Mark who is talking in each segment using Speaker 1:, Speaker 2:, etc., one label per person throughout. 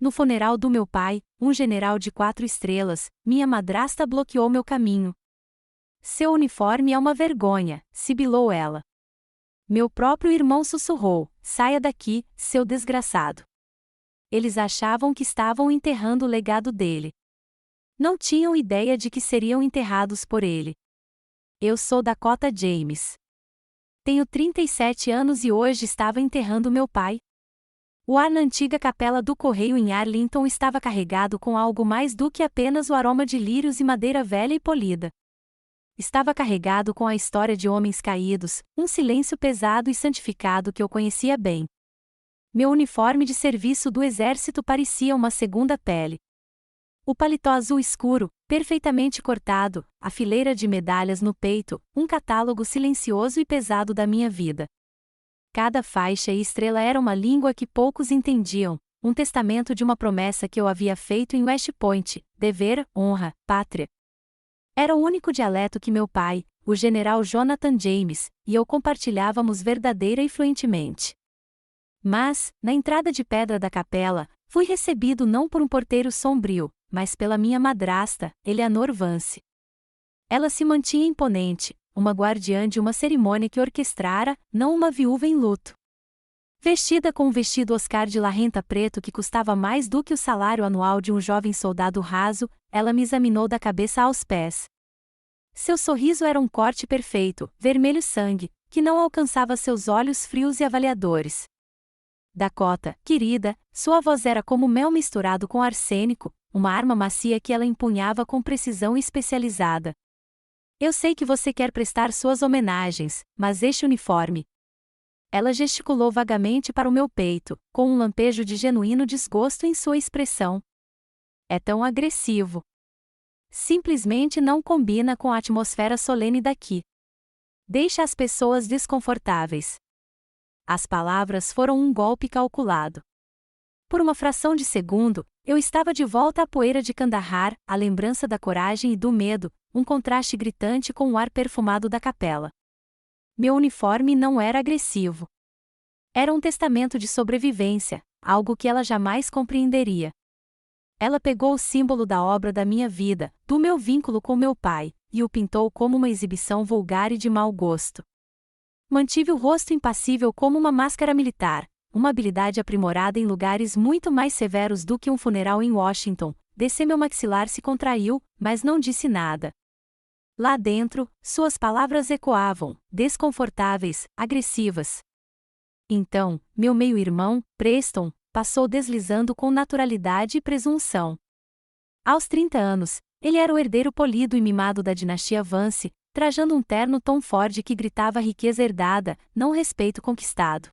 Speaker 1: No funeral do meu pai, um general de 4 estrelas, minha madrasta bloqueou meu caminho. Seu uniforme é uma vergonha, sibilou ela. Meu próprio irmão sussurrou: saia daqui, seu desgraçado. Eles achavam que estavam enterrando o legado dele. Não tinham ideia de que seriam enterrados por ele. Eu sou Dakota James. Tenho 37 anos e hoje estava enterrando meu pai. O ar na antiga capela do correio em Arlington estava carregado com algo mais do que apenas o aroma de lírios e madeira velha e polida. Estava carregado com a história de homens caídos, um silêncio pesado e santificado que eu conhecia bem. Meu uniforme de serviço do exército parecia uma segunda pele. O paletó azul escuro, perfeitamente cortado, a fileira de medalhas no peito, um catálogo silencioso e pesado da minha vida. Cada faixa e estrela era uma língua que poucos entendiam, um testamento de uma promessa que eu havia feito em West Point: dever, honra, pátria. Era o único dialeto que meu pai, o general Jonathan James, e eu compartilhávamos verdadeira e fluentemente. Mas, na entrada de pedra da capela, fui recebido não por um porteiro sombrio, mas pela minha madrasta, Eleanor Vance. Ela se mantinha imponente, uma guardiã de uma cerimônia que orquestrara, não uma viúva em luto. Vestida com um vestido Oscar de la Renta preto que custava mais do que o salário anual de um jovem soldado raso, ela me examinou da cabeça aos pés. Seu sorriso era um corte perfeito, vermelho sangue, que não alcançava seus olhos frios e avaliadores. Dakota, querida, sua voz era como mel misturado com arsênico, uma arma macia que ela empunhava com precisão especializada. Eu sei que você quer prestar suas homenagens, mas este uniforme. Ela gesticulou vagamente para o meu peito, com um lampejo de genuíno desgosto em sua expressão. É tão agressivo. Simplesmente não combina com a atmosfera solene daqui. Deixa as pessoas desconfortáveis. As palavras foram um golpe calculado. Por uma fração de segundo, eu estava de volta à poeira de Kandahar, a lembrança da coragem e do medo, um contraste gritante com o ar perfumado da capela. Meu uniforme não era agressivo. Era um testamento de sobrevivência, algo que ela jamais compreenderia. Ela pegou o símbolo da obra da minha vida, do meu vínculo com meu pai, e o pintou como uma exibição vulgar e de mau gosto. Mantive o rosto impassível como uma máscara militar, uma habilidade aprimorada em lugares muito mais severos do que um funeral em Washington. Meu maxilar se contraiu, mas não disse nada. Lá dentro, suas palavras ecoavam, desconfortáveis, agressivas. Então, meu meio-irmão, Preston, passou deslizando com naturalidade e presunção. Aos 30 anos, ele era o herdeiro polido e mimado da dinastia Vance, trajando um terno Tom Ford que gritava riqueza herdada, não respeito conquistado.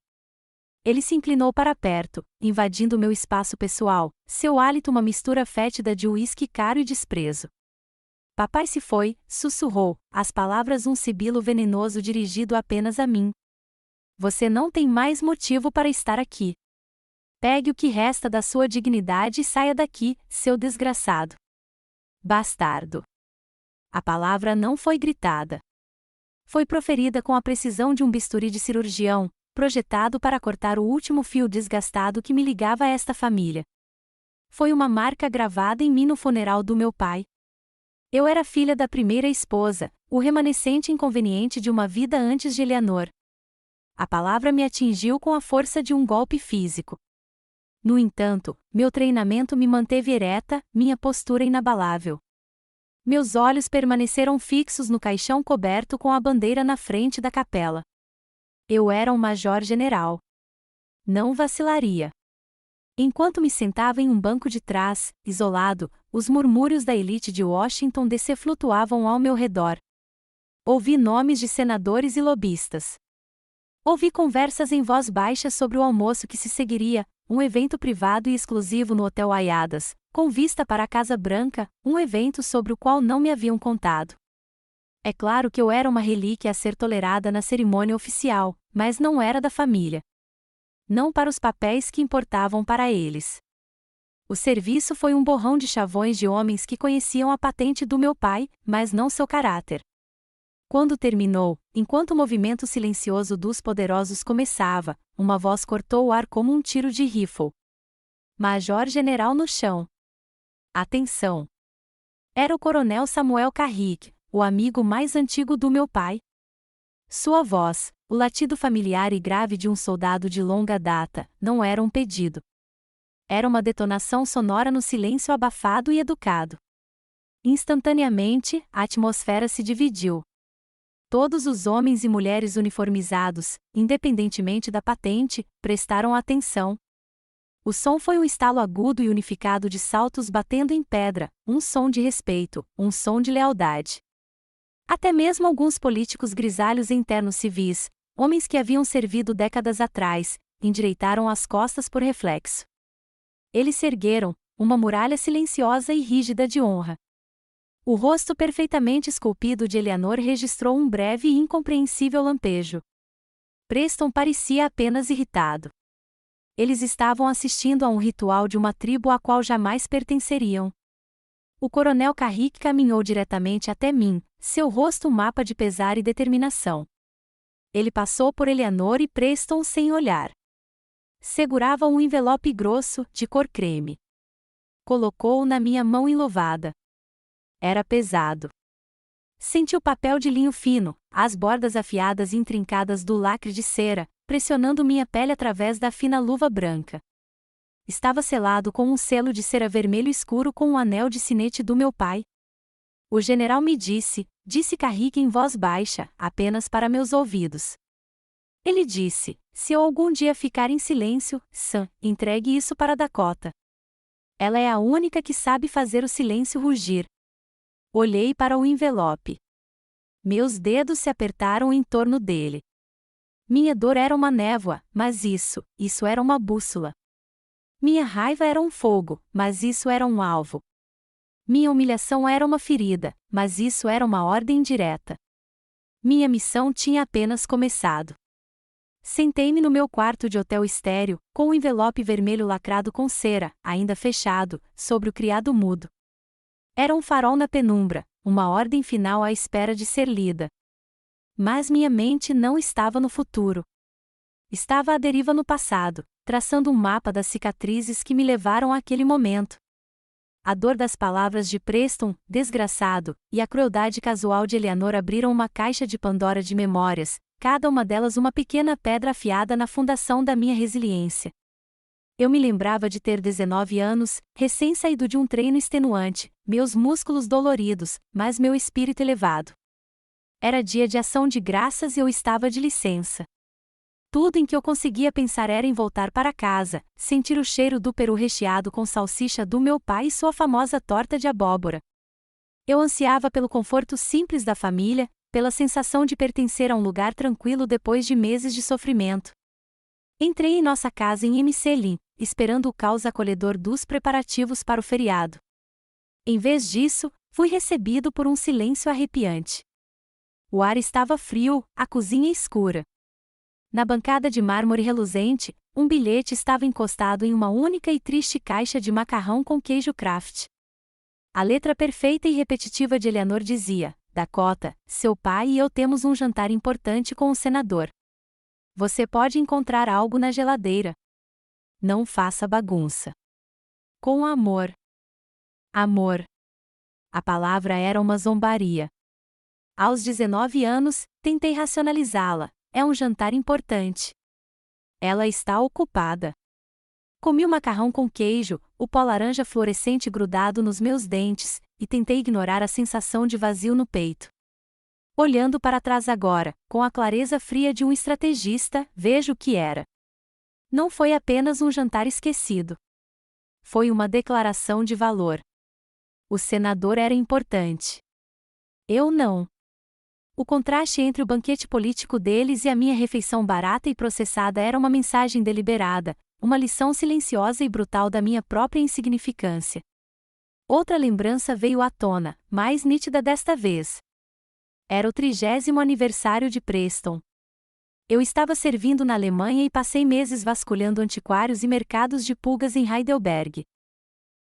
Speaker 1: Ele se inclinou para perto, invadindo meu espaço pessoal, seu hálito uma mistura fétida de uísque caro e desprezo. Papai se foi, sussurrou, as palavras um sibilo venenoso dirigido apenas a mim. Você não tem mais motivo para estar aqui. Pegue o que resta da sua dignidade e saia daqui, seu desgraçado. Bastardo. A palavra não foi gritada. Foi proferida com a precisão de um bisturi de cirurgião, projetado para cortar o último fio desgastado que me ligava a esta família. Foi uma marca gravada em mim no funeral do meu pai. Eu era filha da primeira esposa, o remanescente inconveniente de uma vida antes de Eleanor. A palavra me atingiu com a força de um golpe físico. No entanto, meu treinamento me manteve ereta, minha postura inabalável. Meus olhos permaneceram fixos no caixão coberto com a bandeira na frente da capela. Eu era um major-general. Não vacilaria. Enquanto me sentava em um banco de trás, isolado, os murmúrios da elite de Washington DC flutuavam ao meu redor. Ouvi nomes de senadores e lobistas. Ouvi conversas em voz baixa sobre o almoço que se seguiria, um evento privado e exclusivo no Hotel Hyatt, com vista para a Casa Branca, um evento sobre o qual não me haviam contado. É claro que eu era uma relíquia a ser tolerada na cerimônia oficial, mas não era da família. Não para os papéis que importavam para eles. O serviço foi um borrão de chavões de homens que conheciam a patente do meu pai, mas não seu caráter. Quando terminou, enquanto o movimento silencioso dos poderosos começava, uma voz cortou o ar como um tiro de rifle. Major-General no chão. Atenção! Era o coronel Samuel Carrick, o amigo mais antigo do meu pai. Sua voz, o latido familiar e grave de um soldado de longa data, não era um pedido. Era uma detonação sonora no silêncio abafado e educado. Instantaneamente, a atmosfera se dividiu. Todos os homens e mulheres uniformizados, independentemente da patente, prestaram atenção. O som foi um estalo agudo e unificado de saltos batendo em pedra, um som de respeito, um som de lealdade. Até mesmo alguns políticos grisalhos em ternos civis, homens que haviam servido décadas atrás, endireitaram as costas por reflexo. Eles se ergueram, uma muralha silenciosa e rígida de honra. O rosto perfeitamente esculpido de Eleanor registrou um breve e incompreensível lampejo. Preston parecia apenas irritado. Eles estavam assistindo a um ritual de uma tribo à qual jamais pertenceriam. O coronel Carrick caminhou diretamente até mim, seu rosto um mapa de pesar e determinação. Ele passou por Eleanor e Preston sem olhar. Segurava um envelope grosso, de cor creme. Colocou-o na minha mão enluvada. Era pesado. Senti o papel de linho fino, as bordas afiadas e intrincadas do lacre de cera, pressionando minha pele através da fina luva branca. Estava selado com um selo de cera vermelho escuro com um anel de sinete do meu pai. O general me disse Carrick em voz baixa, apenas para meus ouvidos. Ele disse, se eu algum dia ficar em silêncio, Sam, entregue isso para Dakota. Ela é a única que sabe fazer o silêncio rugir. Olhei para o envelope. Meus dedos se apertaram em torno dele. Minha dor era uma névoa, mas isso era uma bússola. Minha raiva era um fogo, mas isso era um alvo. Minha humilhação era uma ferida, mas isso era uma ordem direta. Minha missão tinha apenas começado. Sentei-me no meu quarto de hotel estéril, com o envelope vermelho lacrado com cera, ainda fechado, sobre o criado mudo. Era um farol na penumbra, uma ordem final à espera de ser lida. Mas minha mente não estava no futuro. Estava à deriva no passado, traçando um mapa das cicatrizes que me levaram àquele momento. A dor das palavras de Preston, desgraçado, e a crueldade casual de Eleanor abriram uma caixa de Pandora de memórias, cada uma delas uma pequena pedra afiada na fundação da minha resiliência. Eu me lembrava de ter 19 anos, recém-saído de um treino extenuante, meus músculos doloridos, mas meu espírito elevado. Era dia de ação de graças e eu estava de licença. Tudo em que eu conseguia pensar era em voltar para casa, sentir o cheiro do peru recheado com salsicha do meu pai e sua famosa torta de abóbora. Eu ansiava pelo conforto simples da família, pela sensação de pertencer a um lugar tranquilo depois de meses de sofrimento. Entrei em nossa casa em MC Lynn, esperando o caos acolhedor dos preparativos para o feriado. Em vez disso, fui recebido por um silêncio arrepiante. O ar estava frio, a cozinha escura. Na bancada de mármore reluzente, um bilhete estava encostado em uma única e triste caixa de macarrão com queijo Kraft. A letra perfeita e repetitiva de Eleanor dizia: Dakota, seu pai e eu temos um jantar importante com o senador. Você pode encontrar algo na geladeira. Não faça bagunça. Com amor. Amor. A palavra era uma zombaria. Aos 19 anos, tentei racionalizá-la. É um jantar importante. Ela está ocupada. Comi o macarrão com queijo, o pó laranja fluorescente grudado nos meus dentes, e tentei ignorar a sensação de vazio no peito. Olhando para trás agora, com a clareza fria de um estrategista, vejo o que era. Não foi apenas um jantar esquecido. Foi uma declaração de valor. O senador era importante. Eu não. O contraste entre o banquete político deles e a minha refeição barata e processada era uma mensagem deliberada, uma lição silenciosa e brutal da minha própria insignificância. Outra lembrança veio à tona, mais nítida desta vez. Era o 30º aniversário de Preston. Eu estava servindo na Alemanha e passei meses vasculhando antiquários e mercados de pulgas em Heidelberg.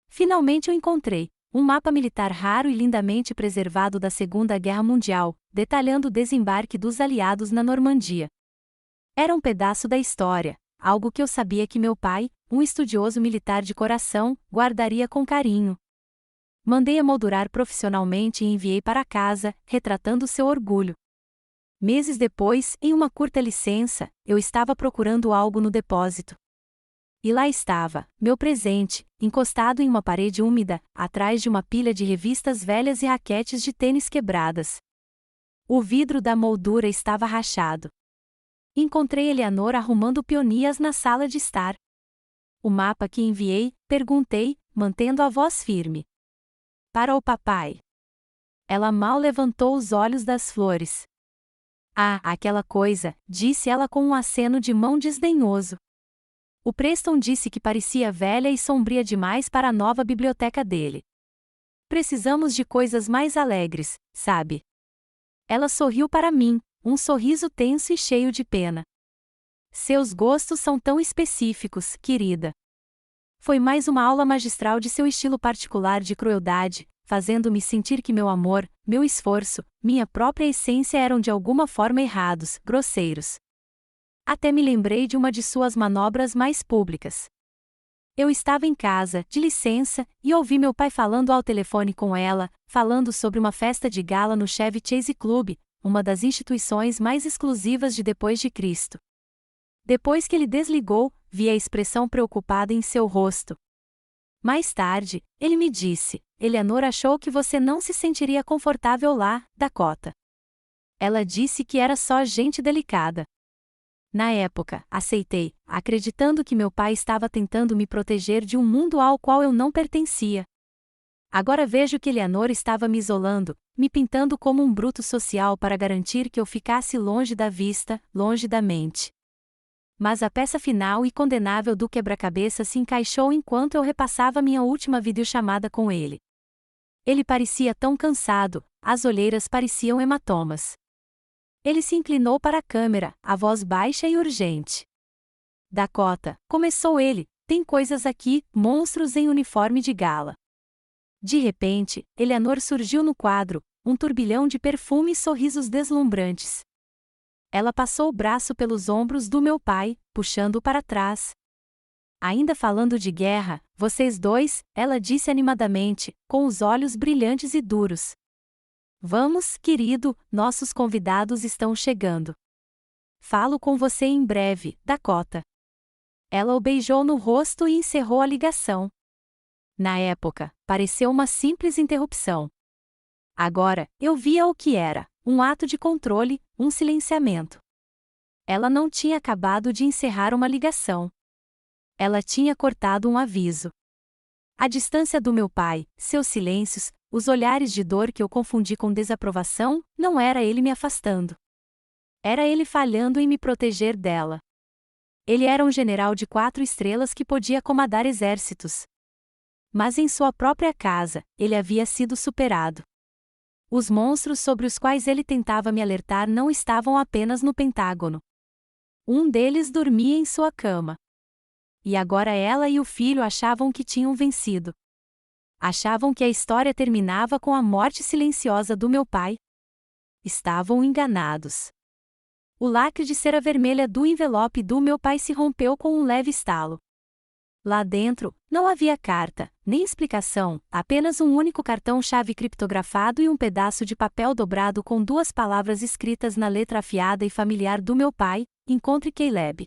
Speaker 1: Finalmente o encontrei, um mapa militar raro e lindamente preservado da Segunda Guerra Mundial, detalhando o desembarque dos aliados na Normandia. Era um pedaço da história, algo que eu sabia que meu pai, um estudioso militar de coração, guardaria com carinho. Mandei emoldurar profissionalmente e enviei para casa, retratando seu orgulho. Meses depois, em uma curta licença, eu estava procurando algo no depósito. E lá estava, meu presente, encostado em uma parede úmida, atrás de uma pilha de revistas velhas e raquetes de tênis quebradas. O vidro da moldura estava rachado. Encontrei Eleanor arrumando peonias na sala de estar. O mapa que enviei, perguntei, mantendo a voz firme. Para o papai. Ela mal levantou os olhos das flores. Ah, aquela coisa, disse ela com um aceno de mão desdenhoso. O Preston disse que parecia velha e sombria demais para a nova biblioteca dele. Precisamos de coisas mais alegres, sabe? Ela sorriu para mim, um sorriso tenso e cheio de pena. Seus gostos são tão específicos, querida. Foi mais uma aula magistral de seu estilo particular de crueldade, fazendo-me sentir que meu amor, meu esforço, minha própria essência eram de alguma forma errados, grosseiros. Até me lembrei de uma de suas manobras mais públicas. Eu estava em casa, de licença, e ouvi meu pai falando ao telefone com ela, falando sobre uma festa de gala no Chevy Chase Club, uma das instituições mais exclusivas de depois de Cristo. Depois que ele desligou, vi a expressão preocupada em seu rosto. Mais tarde, ele me disse, Eleanor achou que você não se sentiria confortável lá, Dakota. Ela disse que era só gente delicada. Na época, aceitei, acreditando que meu pai estava tentando me proteger de um mundo ao qual eu não pertencia. Agora vejo que Eleanor estava me isolando, me pintando como um bruto social para garantir que eu ficasse longe da vista, longe da mente. Mas a peça final e condenável do quebra-cabeça se encaixou enquanto eu repassava minha última videochamada com ele. Ele parecia tão cansado, as olheiras pareciam hematomas. Ele se inclinou para a câmera, a voz baixa e urgente. Dakota, começou ele, tem coisas aqui, monstros em uniforme de gala. De repente, Eleanor surgiu no quadro, um turbilhão de perfume e sorrisos deslumbrantes. Ela passou o braço pelos ombros do meu pai, puxando-o para trás. Ainda falando de guerra, vocês dois, ela disse animadamente, com os olhos brilhantes e duros. Vamos, querido, nossos convidados estão chegando. Falo com você em breve, Dakota. Ela o beijou no rosto e encerrou a ligação. Na época, pareceu uma simples interrupção. Agora, eu via o que era, um ato de controle, um silenciamento. Ela não tinha acabado de encerrar uma ligação. Ela tinha cortado um aviso. A distância do meu pai, seus silêncios, os olhares de dor que eu confundi com desaprovação, não era ele me afastando. Era ele falhando em me proteger dela. Ele era um general de 4 estrelas que podia comandar exércitos. Mas em sua própria casa, ele havia sido superado. Os monstros sobre os quais ele tentava me alertar não estavam apenas no Pentágono. Um deles dormia em sua cama. E agora ela e o filho achavam que tinham vencido. Achavam que a história terminava com a morte silenciosa do meu pai. Estavam enganados. O lacre de cera vermelha do envelope do meu pai se rompeu com um leve estalo. Lá dentro, não havia carta, nem explicação, apenas um único cartão-chave criptografado e um pedaço de papel dobrado com 2 palavras escritas na letra afiada e familiar do meu pai: encontre Caleb.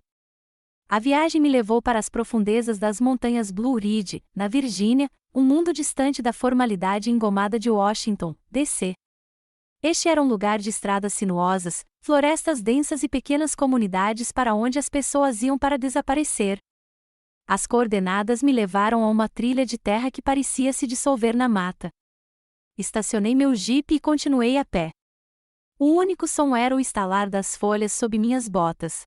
Speaker 1: A viagem me levou para as profundezas das montanhas Blue Ridge, na Virgínia, um mundo distante da formalidade engomada de Washington, D.C. Este era um lugar de estradas sinuosas, florestas densas e pequenas comunidades para onde as pessoas iam para desaparecer. As coordenadas me levaram a uma trilha de terra que parecia se dissolver na mata. Estacionei meu jipe e continuei a pé. O único som era o estalar das folhas sob minhas botas.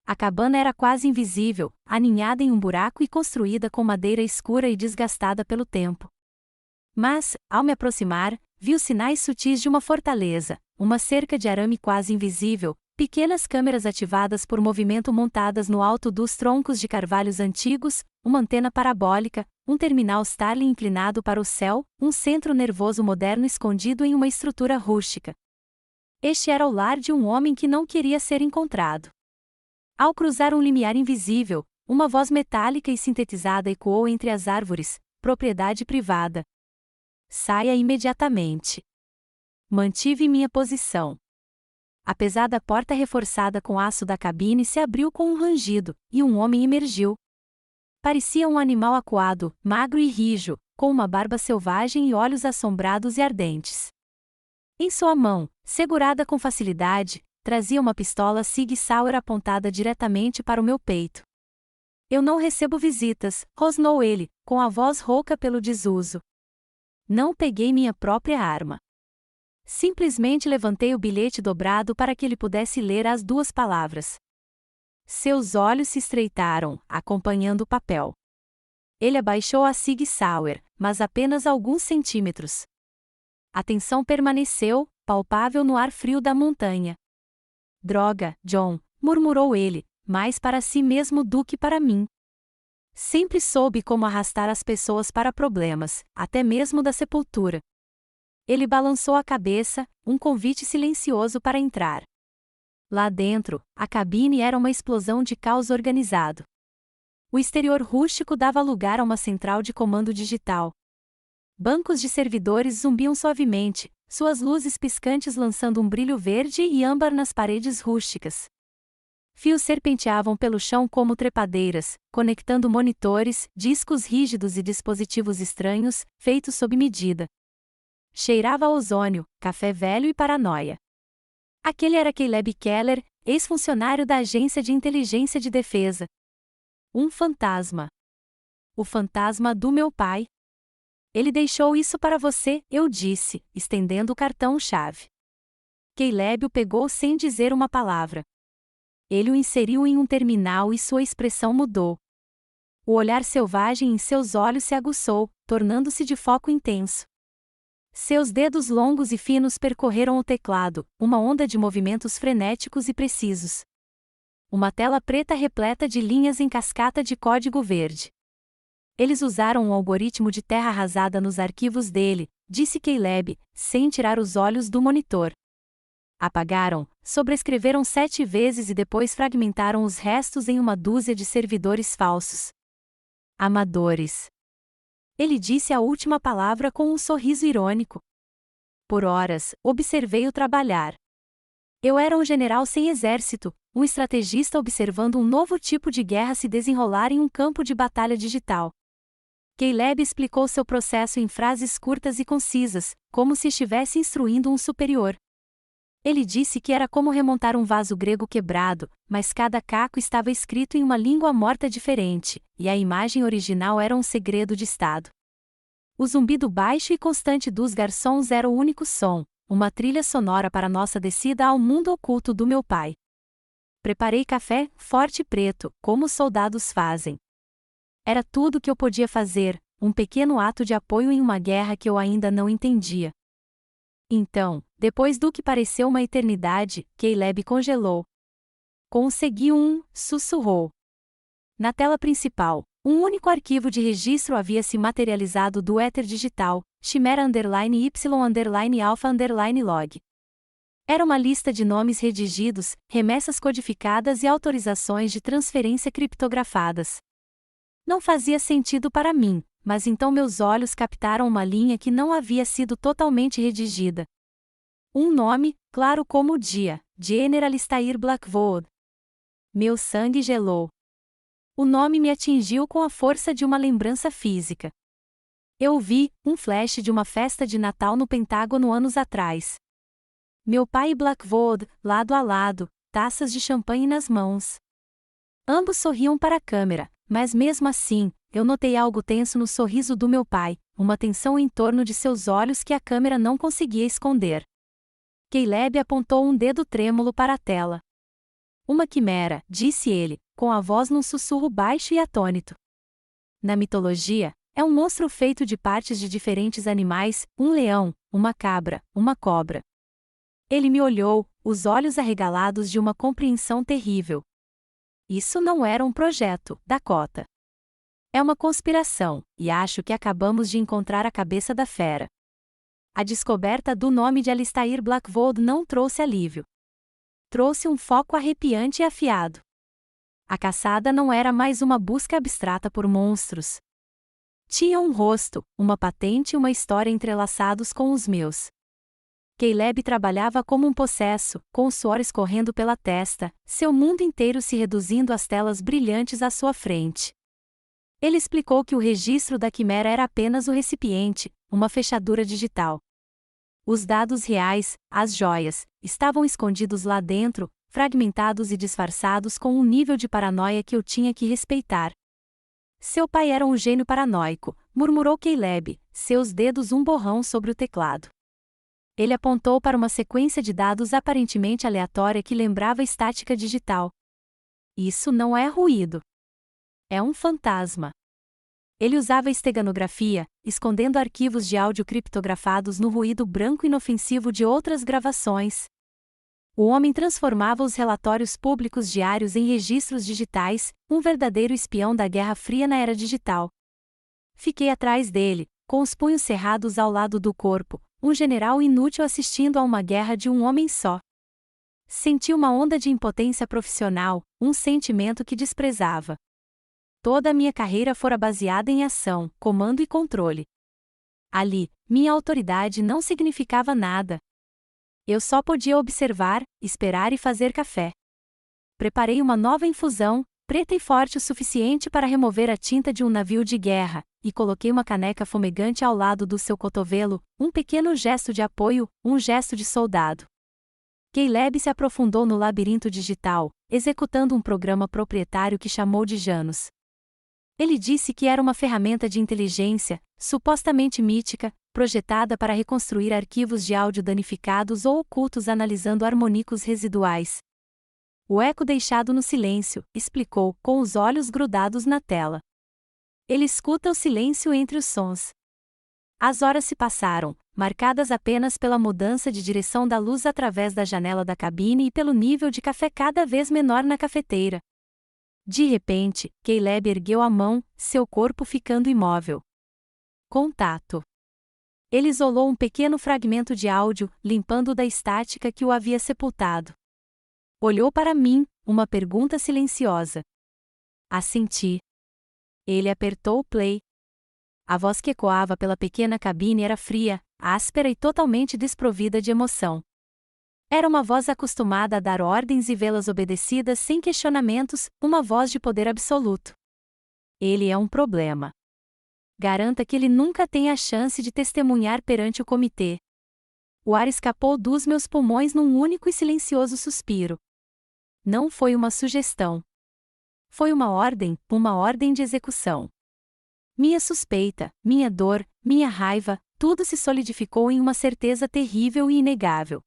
Speaker 1: A cabana era quase invisível, aninhada em um buraco e construída com madeira escura e desgastada pelo tempo. Mas, ao me aproximar, vi os sinais sutis de uma fortaleza, uma cerca de arame quase invisível, pequenas câmeras ativadas por movimento montadas no alto dos troncos de carvalhos antigos, uma antena parabólica, um terminal Starlink inclinado para o céu, um centro nervoso moderno escondido em uma estrutura rústica. Este era o lar de um homem que não queria ser encontrado. Ao cruzar um limiar invisível, uma voz metálica e sintetizada ecoou entre as árvores: propriedade privada. Saia imediatamente. Mantive minha posição. A pesada porta reforçada com aço da cabine se abriu com um rangido, e um homem emergiu. Parecia um animal acuado, magro e rijo, com uma barba selvagem e olhos assombrados e ardentes. Em sua mão, segurada com facilidade, trazia uma pistola Sig Sauer apontada diretamente para o meu peito. Eu não recebo visitas, rosnou ele, com a voz rouca pelo desuso. Não peguei minha própria arma. Simplesmente levantei o bilhete dobrado para que ele pudesse ler as duas palavras. Seus olhos se estreitaram, acompanhando o papel. Ele abaixou a Sig Sauer, mas apenas alguns centímetros. A tensão permaneceu, palpável no ar frio da montanha. Droga, John, murmurou ele, mais para si mesmo do que para mim. Sempre soube como arrastar as pessoas para problemas, até mesmo da sepultura. Ele balançou a cabeça, um convite silencioso para entrar. Lá dentro, a cabine era uma explosão de caos organizado. O exterior rústico dava lugar a uma central de comando digital. Bancos de servidores zumbiam suavemente, suas luzes piscantes lançando um brilho verde e âmbar nas paredes rústicas. Fios serpenteavam pelo chão como trepadeiras, conectando monitores, discos rígidos e dispositivos estranhos, feitos sob medida. Cheirava a ozônio, café velho e paranoia. Aquele era Caleb Keller, ex-funcionário da Agência de Inteligência de Defesa. Um fantasma. O fantasma do meu pai. Ele deixou isso para você, eu disse, estendendo o cartão-chave. Caleb o pegou sem dizer uma palavra. Ele o inseriu em um terminal e sua expressão mudou. O olhar selvagem em seus olhos se aguçou, tornando-se de foco intenso. Seus dedos longos e finos percorreram o teclado, uma onda de movimentos frenéticos e precisos. Uma tela preta repleta de linhas em cascata de código verde. Eles usaram um algoritmo de terra arrasada nos arquivos dele, disse Caleb, sem tirar os olhos do monitor. Apagaram, sobrescreveram 7 vezes e depois fragmentaram os restos em uma dúzia de servidores falsos. Amadores. Ele disse a última palavra com um sorriso irônico. Por horas, observei-o trabalhar. Eu era um general sem exército, um estrategista observando um novo tipo de guerra se desenrolar em um campo de batalha digital. Caleb explicou seu processo em frases curtas e concisas, como se estivesse instruindo um superior. Ele disse que era como remontar um vaso grego quebrado, mas cada caco estava escrito em uma língua morta diferente, e a imagem original era um segredo de Estado. O zumbido baixo e constante dos garçons era o único som, uma trilha sonora para nossa descida ao mundo oculto do meu pai. Preparei café, forte e preto, como os soldados fazem. Era tudo o que eu podia fazer, um pequeno ato de apoio em uma guerra que eu ainda não entendia. Então, depois do que pareceu uma eternidade, Caleb congelou. Consegui sussurrou. Na tela principal, um único arquivo de registro havia se materializado do éter digital, Chimera_Y_Alpha_log. Era uma lista de nomes redigidos, remessas codificadas e autorizações de transferência criptografadas. Não fazia sentido para mim, mas então meus olhos captaram uma linha que não havia sido totalmente redigida. Um nome, claro como o dia, General Alistair Blackwood. Meu sangue gelou. O nome me atingiu com a força de uma lembrança física. Eu vi um flash de uma festa de Natal no Pentágono anos atrás. Meu pai e Blackwood, lado a lado, taças de champanhe nas mãos. Ambos sorriam para a câmera, mas mesmo assim, eu notei algo tenso no sorriso do meu pai, uma tensão em torno de seus olhos que a câmera não conseguia esconder. Caleb apontou um dedo trêmulo para a tela. Uma quimera, disse ele, com a voz num sussurro baixo e atônito. Na mitologia, é um monstro feito de partes de diferentes animais, um leão, uma cabra, uma cobra. Ele me olhou, os olhos arregalados de uma compreensão terrível. Isso não era um projeto, Dakota. É uma conspiração, e acho que acabamos de encontrar a cabeça da fera. A descoberta do nome de Alistair Blackwood não trouxe alívio. Trouxe um foco arrepiante e afiado. A caçada não era mais uma busca abstrata por monstros. Tinha um rosto, uma patente e uma história entrelaçados com os meus. Caleb trabalhava como um possesso, com o suor escorrendo pela testa, seu mundo inteiro se reduzindo às telas brilhantes à sua frente. Ele explicou que o registro da quimera era apenas o recipiente, uma fechadura digital. Os dados reais, as joias, estavam escondidos lá dentro, fragmentados e disfarçados com um nível de paranoia que eu tinha que respeitar. Seu pai era um gênio paranoico, murmurou Caleb, seus dedos um borrão sobre o teclado. Ele apontou para uma sequência de dados aparentemente aleatória que lembrava estática digital. Isso não é ruído. É um fantasma. Ele usava esteganografia, escondendo arquivos de áudio criptografados no ruído branco inofensivo de outras gravações. O homem transformava os relatórios públicos diários em registros digitais, um verdadeiro espião da Guerra Fria na era digital. Fiquei atrás dele, com os punhos cerrados ao lado do corpo, um general inútil assistindo a uma guerra de um homem só. Senti uma onda de impotência profissional, um sentimento que desprezava. Toda a minha carreira fora baseada em ação, comando e controle. Ali, minha autoridade não significava nada. Eu só podia observar, esperar e fazer café. Preparei uma nova infusão, preta e forte o suficiente para remover a tinta de um navio de guerra, e coloquei uma caneca fumegante ao lado do seu cotovelo, um pequeno gesto de apoio, um gesto de soldado. Caleb se aprofundou no labirinto digital, executando um programa proprietário que chamou de Janus. Ele disse que era uma ferramenta de inteligência, supostamente mítica, projetada para reconstruir arquivos de áudio danificados ou ocultos analisando harmônicos residuais. O eco deixado no silêncio, explicou, com os olhos grudados na tela. Ele escuta o silêncio entre os sons. As horas se passaram, marcadas apenas pela mudança de direção da luz através da janela da cabine e pelo nível de café cada vez menor na cafeteira. De repente, Caleb ergueu a mão, seu corpo ficando imóvel. Contato. Ele isolou um pequeno fragmento de áudio, limpando da estática que o havia sepultado. Olhou para mim, uma pergunta silenciosa. Assenti. Ele apertou o play. A voz que ecoava pela pequena cabine era fria, áspera e totalmente desprovida de emoção. Era uma voz acostumada a dar ordens e vê-las obedecidas sem questionamentos, uma voz de poder absoluto. Ele é um problema. Garanta que ele nunca tenha a chance de testemunhar perante o comitê. O ar escapou dos meus pulmões num único e silencioso suspiro. Não foi uma sugestão. Foi uma ordem de execução. Minha suspeita, minha dor, minha raiva, tudo se solidificou em uma certeza terrível e inegável.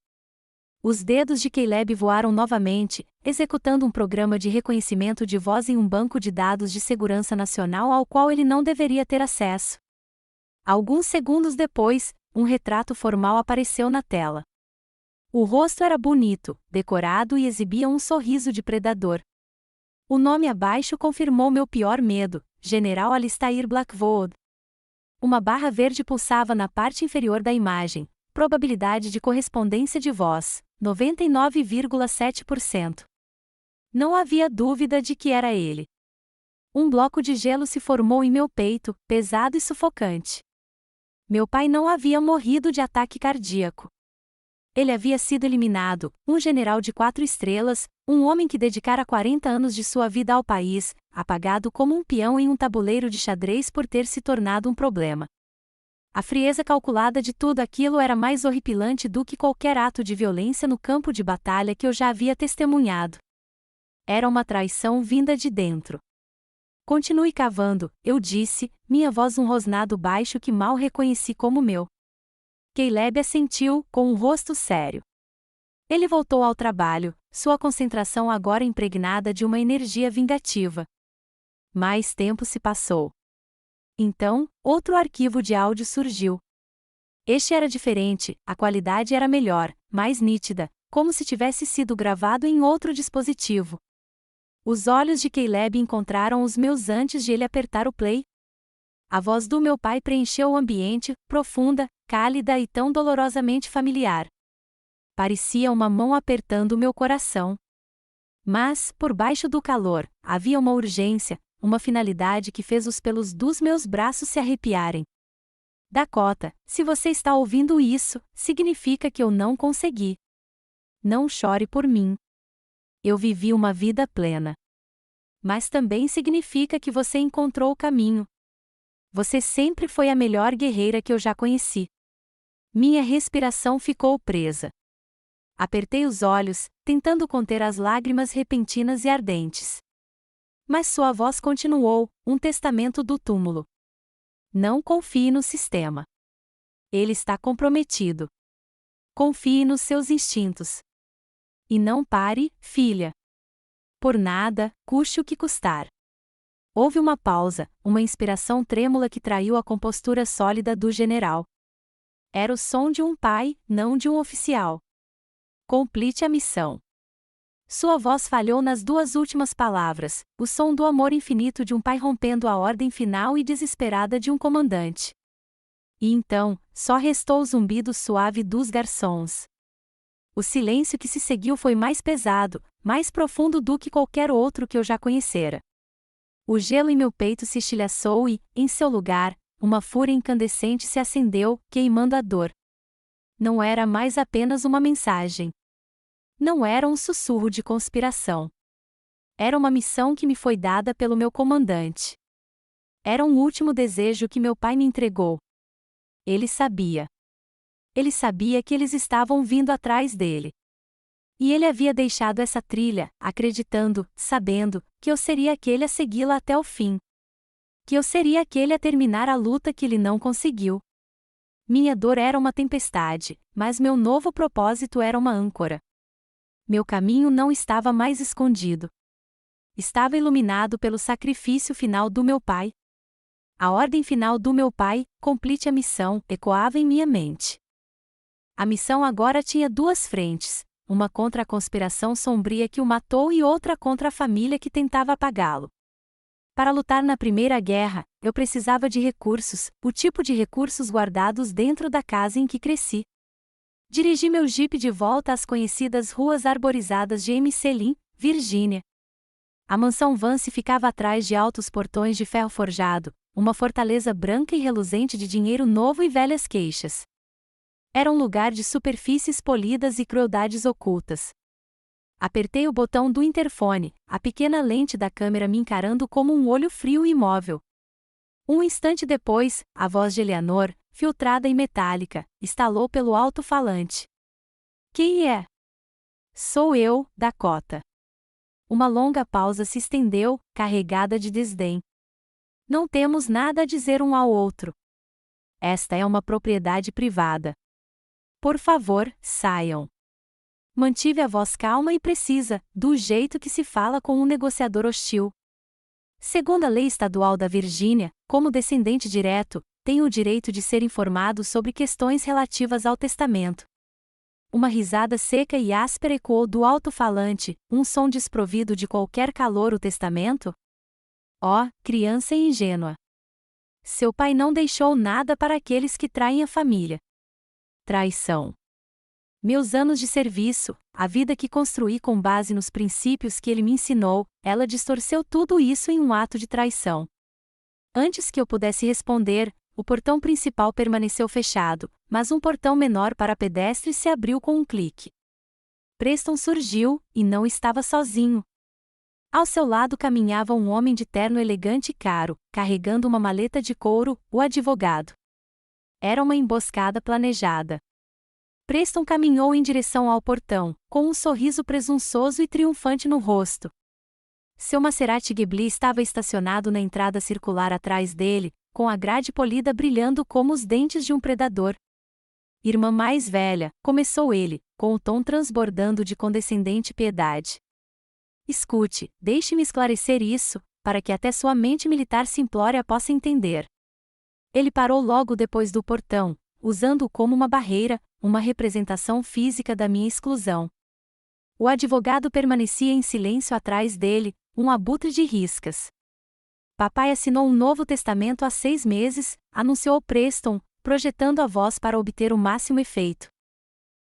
Speaker 1: Os dedos de Caleb voaram novamente, executando um programa de reconhecimento de voz em um banco de dados de segurança nacional ao qual ele não deveria ter acesso. Alguns segundos depois, um retrato formal apareceu na tela. O rosto era bonito, decorado e exibia um sorriso de predador. O nome abaixo confirmou meu pior medo, General Alistair Blackwood. Uma barra verde pulsava na parte inferior da imagem, probabilidade de correspondência de voz, 99,7%. Não havia dúvida de que era ele. Um bloco de gelo se formou em meu peito, pesado e sufocante. Meu pai não havia morrido de ataque cardíaco. Ele havia sido eliminado, um general de 4 estrelas, um homem que dedicara 40 anos de sua vida ao país, apagado como um peão em um tabuleiro de xadrez por ter se tornado um problema. A frieza calculada de tudo aquilo era mais horripilante do que qualquer ato de violência no campo de batalha que eu já havia testemunhado. Era uma traição vinda de dentro. Continue cavando, eu disse, minha voz um rosnado baixo que mal reconheci como meu. Caleb assentiu, com um rosto sério. Ele voltou ao trabalho, sua concentração agora impregnada de uma energia vingativa. Mais tempo se passou. Então, outro arquivo de áudio surgiu. Este era diferente, a qualidade era melhor, mais nítida, como se tivesse sido gravado em outro dispositivo. Os olhos de Caleb encontraram os meus antes de ele apertar o play. A voz do meu pai preencheu o ambiente, profunda, cálida e tão dolorosamente familiar. Parecia uma mão apertando meu coração. Mas, por baixo do calor, havia uma urgência, uma finalidade que fez os pelos dos meus braços se arrepiarem. Dakota, se você está ouvindo isso, significa que eu não consegui. Não chore por mim. Eu vivi uma vida plena. Mas também significa que você encontrou o caminho. Você sempre foi a melhor guerreira que eu já conheci. Minha respiração ficou presa. Apertei os olhos, tentando conter as lágrimas repentinas e ardentes. Mas sua voz continuou, um testamento do túmulo. Não confie no sistema. Ele está comprometido. Confie nos seus instintos. E não pare, filha. Por nada, custe o que custar. Houve uma pausa, uma inspiração trêmula que traiu a compostura sólida do general. Era o som de um pai, não de um oficial. Complete a missão. Sua voz falhou nas duas últimas palavras, o som do amor infinito de um pai rompendo a ordem final e desesperada de um comandante. E então, só restou o zumbido suave dos garçons. O silêncio que se seguiu foi mais pesado, mais profundo do que qualquer outro que eu já conhecera. O gelo em meu peito se estilhaçou e, em seu lugar, uma fúria incandescente se acendeu, queimando a dor. Não era mais apenas uma mensagem. Não era um sussurro de conspiração. Era uma missão que me foi dada pelo meu comandante. Era um último desejo que meu pai me entregou. Ele sabia. Ele sabia que eles estavam vindo atrás dele. E ele havia deixado essa trilha, acreditando, sabendo, que eu seria aquele a segui-la até o fim. Que eu seria aquele a terminar a luta que ele não conseguiu. Minha dor era uma tempestade, mas meu novo propósito era uma âncora. Meu caminho não estava mais escondido. Estava iluminado pelo sacrifício final do meu pai. A ordem final do meu pai, complete a missão, ecoava em minha mente. A missão agora tinha duas frentes, uma contra a conspiração sombria que o matou e outra contra a família que tentava apagá-lo. Para lutar na Primeira Guerra, eu precisava de recursos, o tipo de recursos guardados dentro da casa em que cresci. Dirigi meu jipe de volta às conhecidas ruas arborizadas de MC Lynn, Virgínia. A mansão Vance ficava atrás de altos portões de ferro forjado, uma fortaleza branca e reluzente de dinheiro novo e velhas queixas. Era um lugar de superfícies polidas e crueldades ocultas. Apertei o botão do interfone, a pequena lente da câmera me encarando como um olho frio e imóvel. Um instante depois, a voz de Eleanor, filtrada e metálica, estalou pelo alto-falante. Quem é? Sou eu, Dakota. Uma longa pausa se estendeu, carregada de desdém. Não temos nada a dizer um ao outro. Esta é uma propriedade privada. Por favor, saiam. Mantive a voz calma e precisa, do jeito que se fala com um negociador hostil. Segundo a lei estadual da Virgínia, como descendente direto, tenho o direito de ser informado sobre questões relativas ao testamento. Uma risada seca e áspera ecoou do alto-falante, um som desprovido de qualquer calor. O testamento? Oh, criança ingênua! Seu pai não deixou nada para aqueles que traem a família. Traição. Meus anos de serviço, a vida que construí com base nos princípios que ele me ensinou, ela distorceu tudo isso em um ato de traição. Antes que eu pudesse responder, o portão principal permaneceu fechado, mas um portão menor para pedestres se abriu com um clique. Preston surgiu, e não estava sozinho. Ao seu lado caminhava um homem de terno elegante e caro, carregando uma maleta de couro, o advogado. Era uma emboscada planejada. Preston caminhou em direção ao portão, com um sorriso presunçoso e triunfante no rosto. Seu Maserati Ghibli estava estacionado na entrada circular atrás dele, com a grade polida brilhando como os dentes de um predador. Irmã mais velha, começou ele, com o tom transbordando de condescendente piedade. Escute, deixe-me esclarecer isso, para que até sua mente militar simplória possa entender. Ele parou logo depois do portão, usando-o como uma barreira, uma representação física da minha exclusão. O advogado permanecia em silêncio atrás dele, um abutre de riscas. Papai assinou um novo testamento há 6 meses, anunciou Preston, projetando a voz para obter o máximo efeito.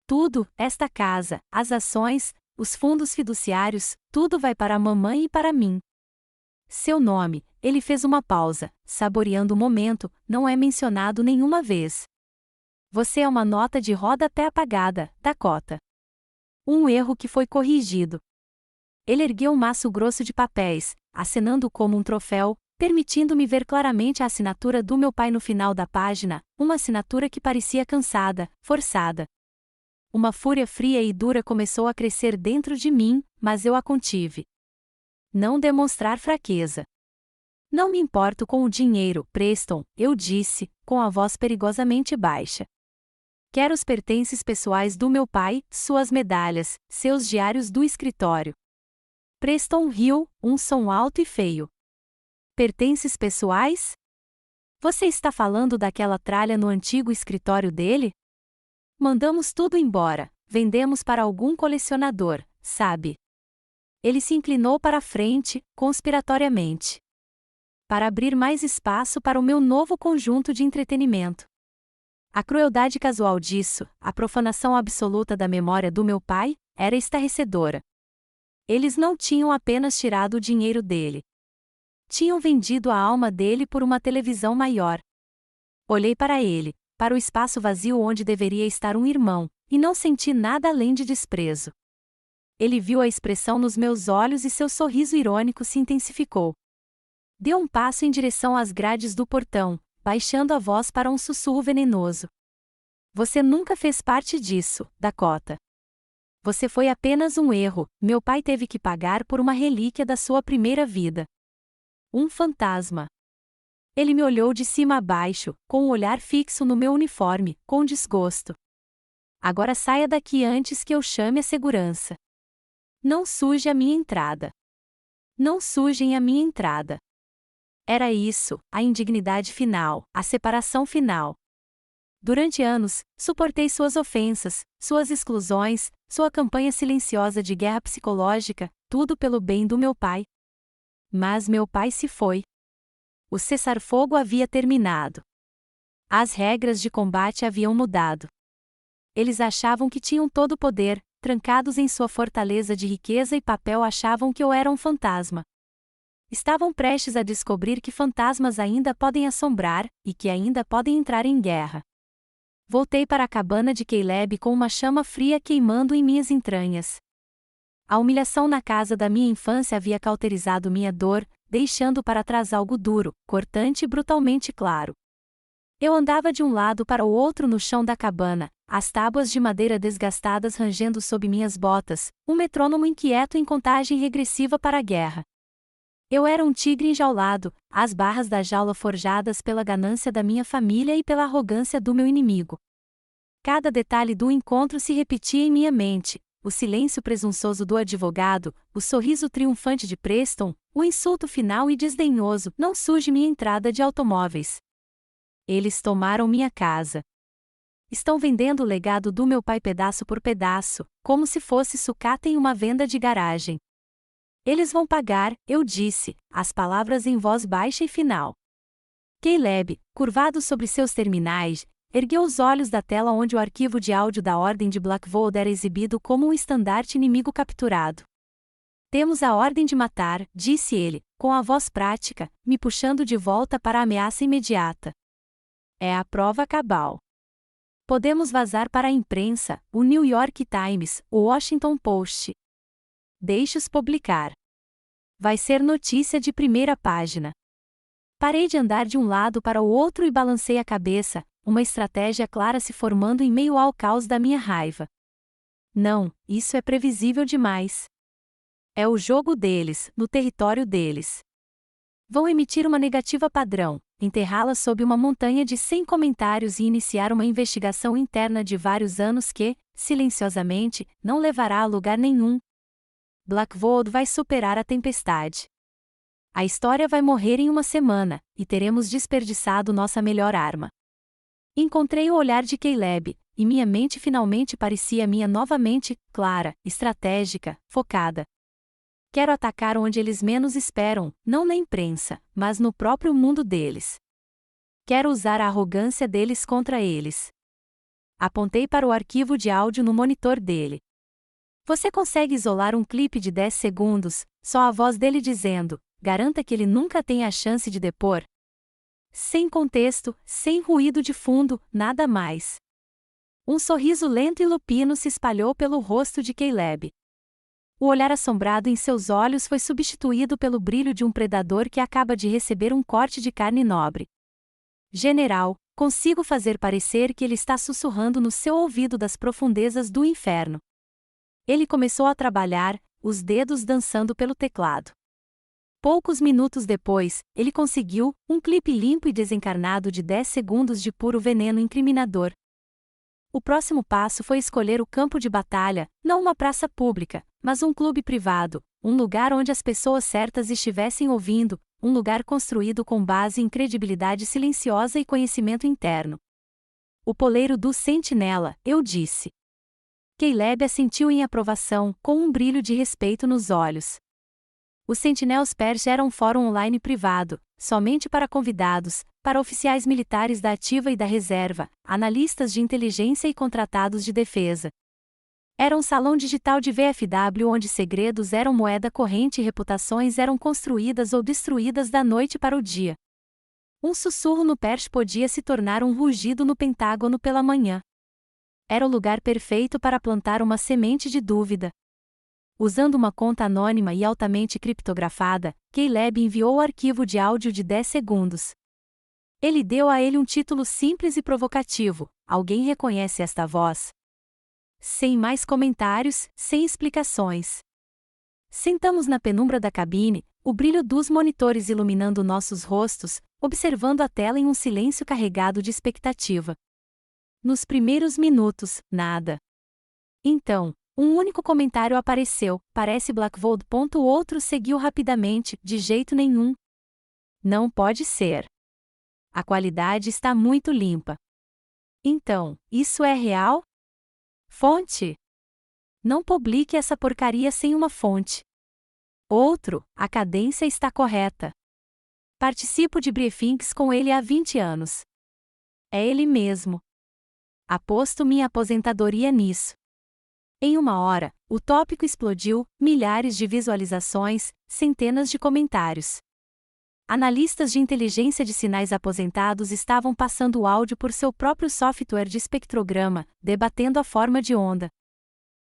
Speaker 1: Tudo, esta casa, as ações, os fundos fiduciários, tudo vai para a mamãe e para mim. Seu nome, ele fez uma pausa, saboreando o momento, não é mencionado nenhuma vez. Você é uma nota de rodapé apagada, Dakota. Um erro que foi corrigido. Ele ergueu um maço grosso de papéis, acenando como um troféu, permitindo-me ver claramente a assinatura do meu pai no final da página, uma assinatura que parecia cansada, forçada. Uma fúria fria e dura começou a crescer dentro de mim, mas eu a contive. Não demonstrar fraqueza. Não me importo com o dinheiro, Preston, eu disse, com a voz perigosamente baixa. Quero os pertences pessoais do meu pai, suas medalhas, seus diários do escritório. Preston riu, um som alto e feio. Pertences pessoais? Você está falando daquela tralha no antigo escritório dele? Mandamos tudo embora, vendemos para algum colecionador, sabe? Ele se inclinou para a frente, conspiratoriamente. Para abrir mais espaço para o meu novo conjunto de entretenimento. A crueldade casual disso, a profanação absoluta da memória do meu pai, era estarrecedora. Eles não tinham apenas tirado o dinheiro dele. Tinham vendido a alma dele por uma televisão maior. Olhei para ele, para o espaço vazio onde deveria estar um irmão, e não senti nada além de desprezo. Ele viu a expressão nos meus olhos e seu sorriso irônico se intensificou. Deu um passo em direção às grades do portão, baixando a voz para um sussurro venenoso. Você nunca fez parte disso, Dakota. Você foi apenas um erro, meu pai teve que pagar por uma relíquia da sua primeira vida. Um fantasma. Ele me olhou de cima a baixo, com o olhar fixo no meu uniforme, com desgosto. Agora saia daqui antes que eu chame a segurança. Não suje a minha entrada. Não sujem a minha entrada. Era isso, a indignidade final, a separação final. Durante anos, suportei suas ofensas, suas exclusões, sua campanha silenciosa de guerra psicológica, tudo pelo bem do meu pai. Mas meu pai se foi. O cessar-fogo havia terminado. As regras de combate haviam mudado. Eles achavam que tinham todo o poder, trancados em sua fortaleza de riqueza e papel achavam que eu era um fantasma. Estavam prestes a descobrir que fantasmas ainda podem assombrar, e que ainda podem entrar em guerra. Voltei para a cabana de Caleb com uma chama fria queimando em minhas entranhas. A humilhação na casa da minha infância havia cauterizado minha dor, deixando para trás algo duro, cortante e brutalmente claro. Eu andava de um lado para o outro no chão da cabana, as tábuas de madeira desgastadas rangendo sob minhas botas, um metrônomo inquieto em contagem regressiva para a guerra. Eu era um tigre enjaulado, as barras da jaula forjadas pela ganância da minha família e pela arrogância do meu inimigo. Cada detalhe do encontro se repetia em minha mente, o silêncio presunçoso do advogado, o sorriso triunfante de Preston, o insulto final e desdenhoso, não suje minha entrada de automóveis. Eles tomaram minha casa. Estão vendendo o legado do meu pai pedaço por pedaço, como se fosse sucata em uma venda de garagem. Eles vão pagar, eu disse, as palavras em voz baixa e final. Caleb, curvado sobre seus terminais, ergueu os olhos da tela onde o arquivo de áudio da Ordem de Blackwood era exibido como um estandarte inimigo capturado. Temos a ordem de matar, disse ele, com a voz prática, me puxando de volta para a ameaça imediata. É a prova cabal. Podemos vazar para a imprensa, o New York Times, o Washington Post. Deixe-os publicar. Vai ser notícia de primeira página. Parei de andar de um lado para o outro e balancei a cabeça, uma estratégia clara se formando em meio ao caos da minha raiva. Não, isso é previsível demais. É o jogo deles, no território deles. Vão emitir uma negativa padrão, enterrá-la sob uma montanha de 100 comentários e iniciar uma investigação interna de vários anos que, silenciosamente, não levará a lugar nenhum. Blackwood vai superar a tempestade. A história vai morrer em uma semana, e teremos desperdiçado nossa melhor arma. Encontrei o olhar de Caleb, e minha mente finalmente parecia minha novamente, clara, estratégica, focada. Quero atacar onde eles menos esperam, não na imprensa, mas no próprio mundo deles. Quero usar a arrogância deles contra eles. Apontei para o arquivo de áudio no monitor dele. Você consegue isolar um clipe de 10 segundos, só a voz dele dizendo, garanta que ele nunca tenha a chance de depor? Sem contexto, sem ruído de fundo, nada mais. Um sorriso lento e lupino se espalhou pelo rosto de Caleb. O olhar assombrado em seus olhos foi substituído pelo brilho de um predador que acaba de receber um corte de carne nobre. General, consigo fazer parecer que ele está sussurrando no seu ouvido das profundezas do inferno. Ele começou a trabalhar, os dedos dançando pelo teclado. Poucos minutos depois, ele conseguiu um clipe limpo e desencarnado de 10 segundos de puro veneno incriminador. O próximo passo foi escolher o campo de batalha, não uma praça pública, mas um clube privado, um lugar onde as pessoas certas estivessem ouvindo, um lugar construído com base em credibilidade silenciosa e conhecimento interno. O poleiro do Sentinela, eu disse. Caleb assentiu em aprovação, com um brilho de respeito nos olhos. O Sentinels Perch era um fórum online privado, somente para convidados, para oficiais militares da ativa e da reserva, analistas de inteligência e contratados de defesa. Era um salão digital de VFW onde segredos eram moeda corrente e reputações eram construídas ou destruídas da noite para o dia. Um sussurro no Perch podia se tornar um rugido no Pentágono pela manhã. Era o lugar perfeito para plantar uma semente de dúvida. Usando uma conta anônima e altamente criptografada, Caleb enviou o arquivo de áudio de 10 segundos. Ele deu a ele um título simples e provocativo: Alguém reconhece esta voz? Sem mais comentários, sem explicações. Sentamos na penumbra da cabine, o brilho dos monitores iluminando nossos rostos, observando a tela em um silêncio carregado de expectativa. Nos primeiros minutos, nada. Então, um único comentário apareceu, parece Blackvold. O outro seguiu rapidamente, de jeito nenhum. Não pode ser. A qualidade está muito limpa. Então, isso é real? Fonte? Não publique essa porcaria sem uma fonte. Outro, a cadência está correta. Participo de briefings com ele há 20 anos. É ele mesmo. Aposto minha aposentadoria nisso. Em uma hora, o tópico explodiu, milhares de visualizações, centenas de comentários. Analistas de inteligência de sinais aposentados estavam passando o áudio por seu próprio software de espectrograma, debatendo a forma de onda.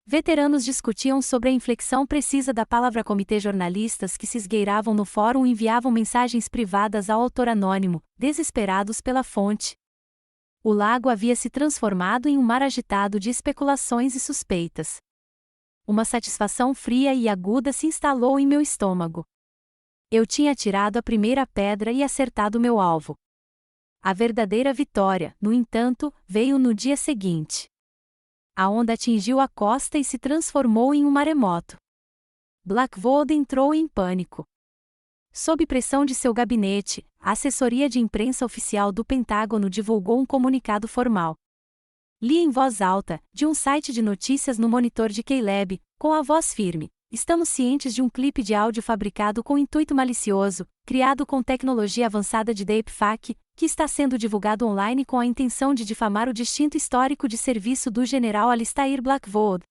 Speaker 1: Veteranos discutiam sobre a inflexão precisa da palavra. Comitê jornalistas que se esgueiravam no fórum enviavam mensagens privadas ao autor anônimo, desesperados pela fonte. O lago havia se transformado em um mar agitado de especulações e suspeitas. Uma satisfação fria e aguda se instalou em meu estômago. Eu tinha atirado a primeira pedra e acertado meu alvo. A verdadeira vitória, no entanto, veio no dia seguinte. A onda atingiu a costa e se transformou em um maremoto. Blackvold entrou em pânico. Sob pressão de seu gabinete, a assessoria de imprensa oficial do Pentágono divulgou um comunicado formal. Li em voz alta, de um site de notícias no monitor de Caleb, com a voz firme: estamos cientes de um clipe de áudio fabricado com intuito malicioso, criado com tecnologia avançada de deepfake, que está sendo divulgado online com a intenção de difamar o distinto histórico de serviço do general Alistair Blackvold.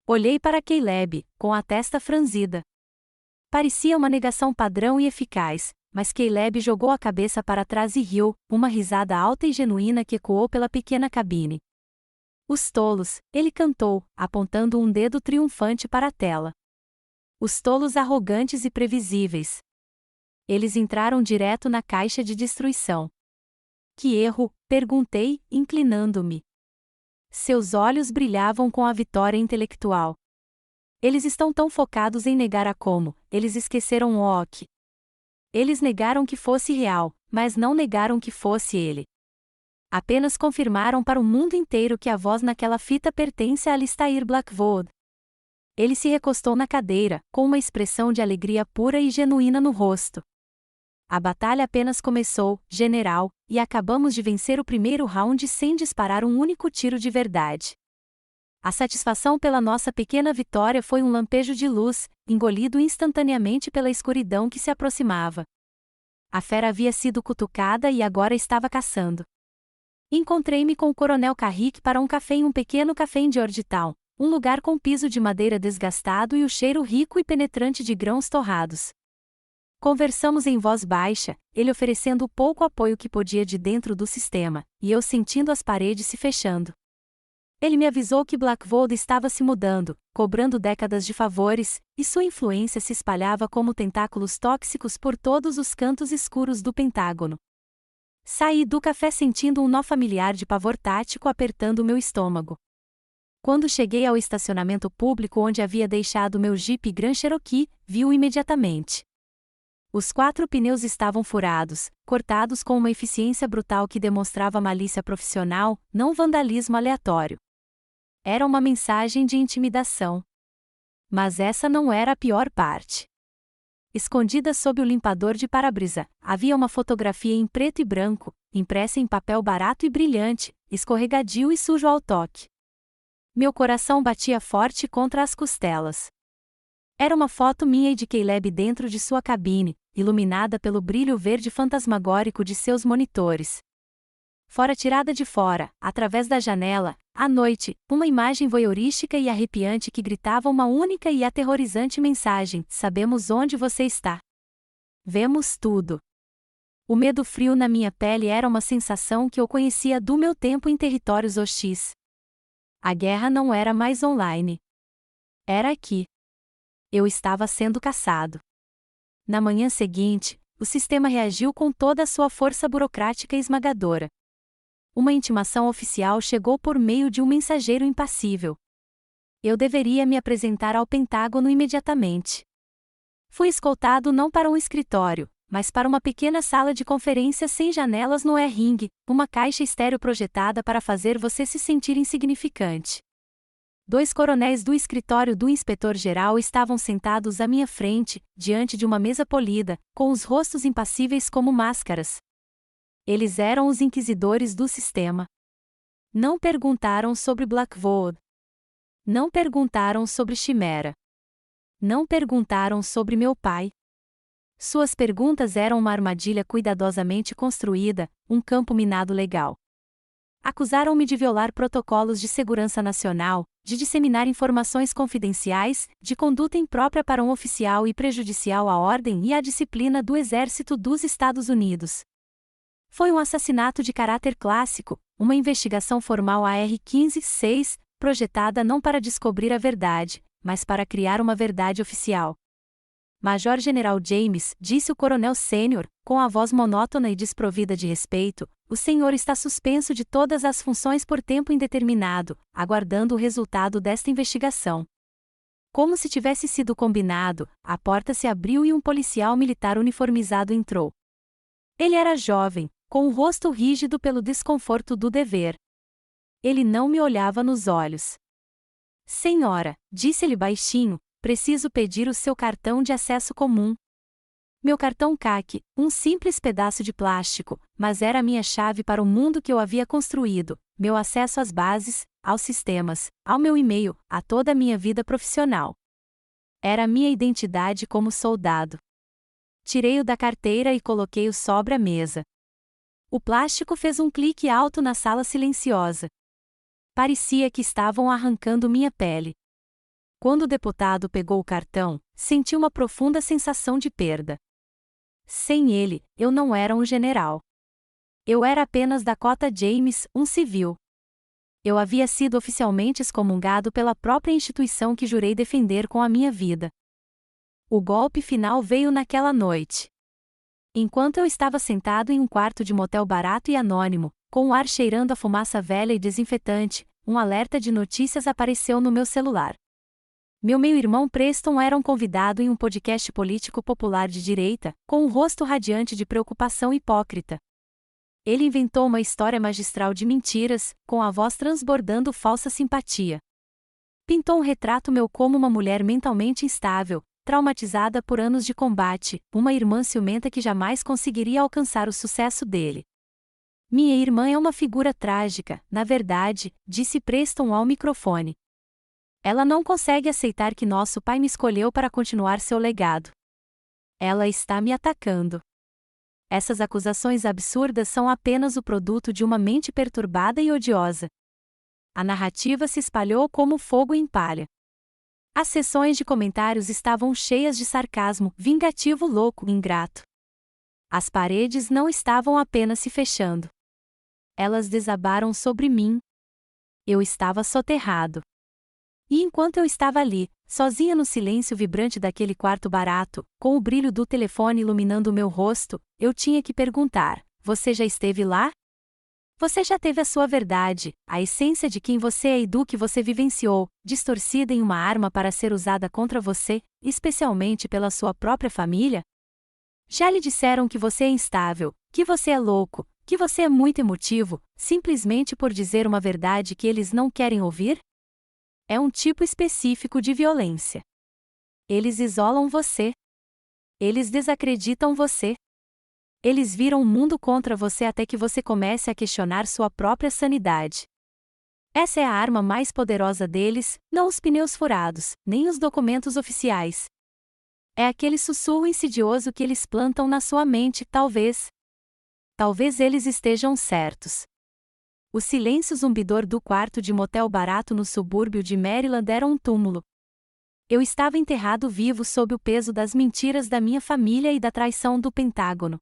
Speaker 1: Olhei para Caleb, com a testa franzida. Parecia uma negação padrão e eficaz, mas Caleb jogou a cabeça para trás e riu, uma risada alta e genuína que ecoou pela pequena cabine. Os tolos, ele cantou, apontando um dedo triunfante para a tela. Os tolos arrogantes e previsíveis. Eles entraram direto na caixa de destruição. Que erro? Perguntei, inclinando-me. Seus olhos brilhavam com a vitória intelectual. Eles estão tão focados em negar a como, eles esqueceram o ok. Eles negaram que fosse real, mas não negaram que fosse ele. Apenas confirmaram para o mundo inteiro que a voz naquela fita pertence a Alistair Blackvold. Ele se recostou na cadeira, com uma expressão de alegria pura e genuína no rosto. A batalha apenas começou, general, e acabamos de vencer o primeiro round sem disparar um único tiro de verdade. A satisfação pela nossa pequena vitória foi um lampejo de luz, engolido instantaneamente pela escuridão que se aproximava. A fera havia sido cutucada e agora estava caçando. Encontrei-me com o coronel Carrick para um café em um pequeno café em Georgetown, Um lugar com piso de madeira desgastado e o cheiro rico e penetrante de grãos torrados. Conversamos em voz baixa, ele oferecendo o pouco apoio que podia de dentro do sistema, e eu sentindo as paredes se fechando. Ele me avisou que Blackvold estava se mudando, cobrando décadas de favores, e sua influência se espalhava como tentáculos tóxicos por todos os cantos escuros do Pentágono. Saí do café sentindo um nó familiar de pavor tático apertando meu estômago. Quando cheguei ao estacionamento público onde havia deixado meu Jeep Grand Cherokee, vi-o imediatamente. Os 4 pneus estavam furados, cortados com uma eficiência brutal que demonstrava malícia profissional, não vandalismo aleatório. Era uma mensagem de intimidação. Mas essa não era a pior parte. Escondida sob o limpador de para-brisa, havia uma fotografia em preto e branco, impressa em papel barato e brilhante, escorregadio e sujo ao toque. Meu coração batia forte contra as costelas. Era uma foto minha e de Caleb dentro de sua cabine, iluminada pelo brilho verde fantasmagórico de seus monitores. Fora tirada de fora, através da janela, à noite, uma imagem voyeurística e arrepiante que gritava uma única e aterrorizante mensagem: sabemos onde você está. Vemos tudo. O medo frio na minha pele era uma sensação que eu conhecia do meu tempo em territórios hostis. A guerra não era mais online. Era aqui. Eu estava sendo caçado. Na manhã seguinte, o sistema reagiu com toda a sua força burocrática esmagadora. Uma intimação oficial chegou por meio de um mensageiro impassível. Eu deveria me apresentar ao Pentágono imediatamente. Fui escoltado não para um escritório, mas para uma pequena sala de conferência sem janelas no E-Ring, uma caixa estéreo projetada para fazer você se sentir insignificante. 2 coronéis do escritório do inspetor-geral estavam sentados à minha frente, diante de uma mesa polida, com os rostos impassíveis como máscaras. Eles eram os inquisidores do sistema. Não perguntaram sobre Blackvold. Não perguntaram sobre Chimera. Não perguntaram sobre meu pai. Suas perguntas eram uma armadilha cuidadosamente construída, um campo minado legal. Acusaram-me de violar protocolos de segurança nacional, de disseminar informações confidenciais, de conduta imprópria para um oficial e prejudicial à ordem e à disciplina do Exército dos Estados Unidos. Foi um assassinato de caráter clássico, uma investigação formal AR-15-6, projetada não para descobrir a verdade, mas para criar uma verdade oficial. Major-General James, disse o coronel sênior, com a voz monótona e desprovida de respeito, o senhor está suspenso de todas as funções por tempo indeterminado, aguardando o resultado desta investigação. Como se tivesse sido combinado, a porta se abriu e um policial militar uniformizado entrou. Ele era jovem, com o rosto rígido pelo desconforto do dever. Ele não me olhava nos olhos. Senhora, disse-lhe baixinho, preciso pedir o seu cartão de acesso comum. Meu cartão CAC, um simples pedaço de plástico, mas era a minha chave para o mundo que eu havia construído, meu acesso às bases, aos sistemas, ao meu e-mail, a toda a minha vida profissional. Era a minha identidade como soldado. Tirei-o da carteira e coloquei-o sobre a mesa. O plástico fez um clique alto na sala silenciosa. Parecia que estavam arrancando minha pele. Quando o deputado pegou o cartão, senti uma profunda sensação de perda. Sem ele, eu não era um general. Eu era apenas Dakota James, um civil. Eu havia sido oficialmente excomungado pela própria instituição que jurei defender com a minha vida. O golpe final veio naquela noite. Enquanto eu estava sentado em um quarto de motel barato e anônimo, com o ar cheirando a fumaça velha e desinfetante, um alerta de notícias apareceu no meu celular. Meu meio-irmão Preston era um convidado em um podcast político popular de direita, com um rosto radiante de preocupação hipócrita. Ele inventou uma história magistral de mentiras, com a voz transbordando falsa simpatia. Pintou um retrato meu como uma mulher mentalmente instável, traumatizada por anos de combate, uma irmã ciumenta que jamais conseguiria alcançar o sucesso dele. Minha irmã é uma figura trágica, na verdade, disse Preston ao microfone. Ela não consegue aceitar que nosso pai me escolheu para continuar seu legado. Ela está me atacando. Essas acusações absurdas são apenas o produto de uma mente perturbada e odiosa. A narrativa se espalhou como fogo em palha. As seções de comentários estavam cheias de sarcasmo, vingativo, louco, ingrato. As paredes não estavam apenas se fechando. Elas desabaram sobre mim. Eu estava soterrado. E enquanto eu estava ali, sozinha no silêncio vibrante daquele quarto barato, com o brilho do telefone iluminando o meu rosto, eu tinha que perguntar: você já esteve lá? Você já teve a sua verdade, a essência de quem você é e do que você vivenciou, distorcida em uma arma para ser usada contra você, especialmente pela sua própria família? Já lhe disseram que você é instável, que você é louco, que você é muito emotivo, simplesmente por dizer uma verdade que eles não querem ouvir? É um tipo específico de violência. Eles isolam você. Eles desacreditam você. Eles viram o mundo contra você até que você comece a questionar sua própria sanidade. Essa é a arma mais poderosa deles, não os pneus furados, nem os documentos oficiais. É aquele sussurro insidioso que eles plantam na sua mente, talvez. Talvez eles estejam certos. O silêncio zumbidor do quarto de motel barato no subúrbio de Maryland era um túmulo. Eu estava enterrado vivo sob o peso das mentiras da minha família e da traição do Pentágono.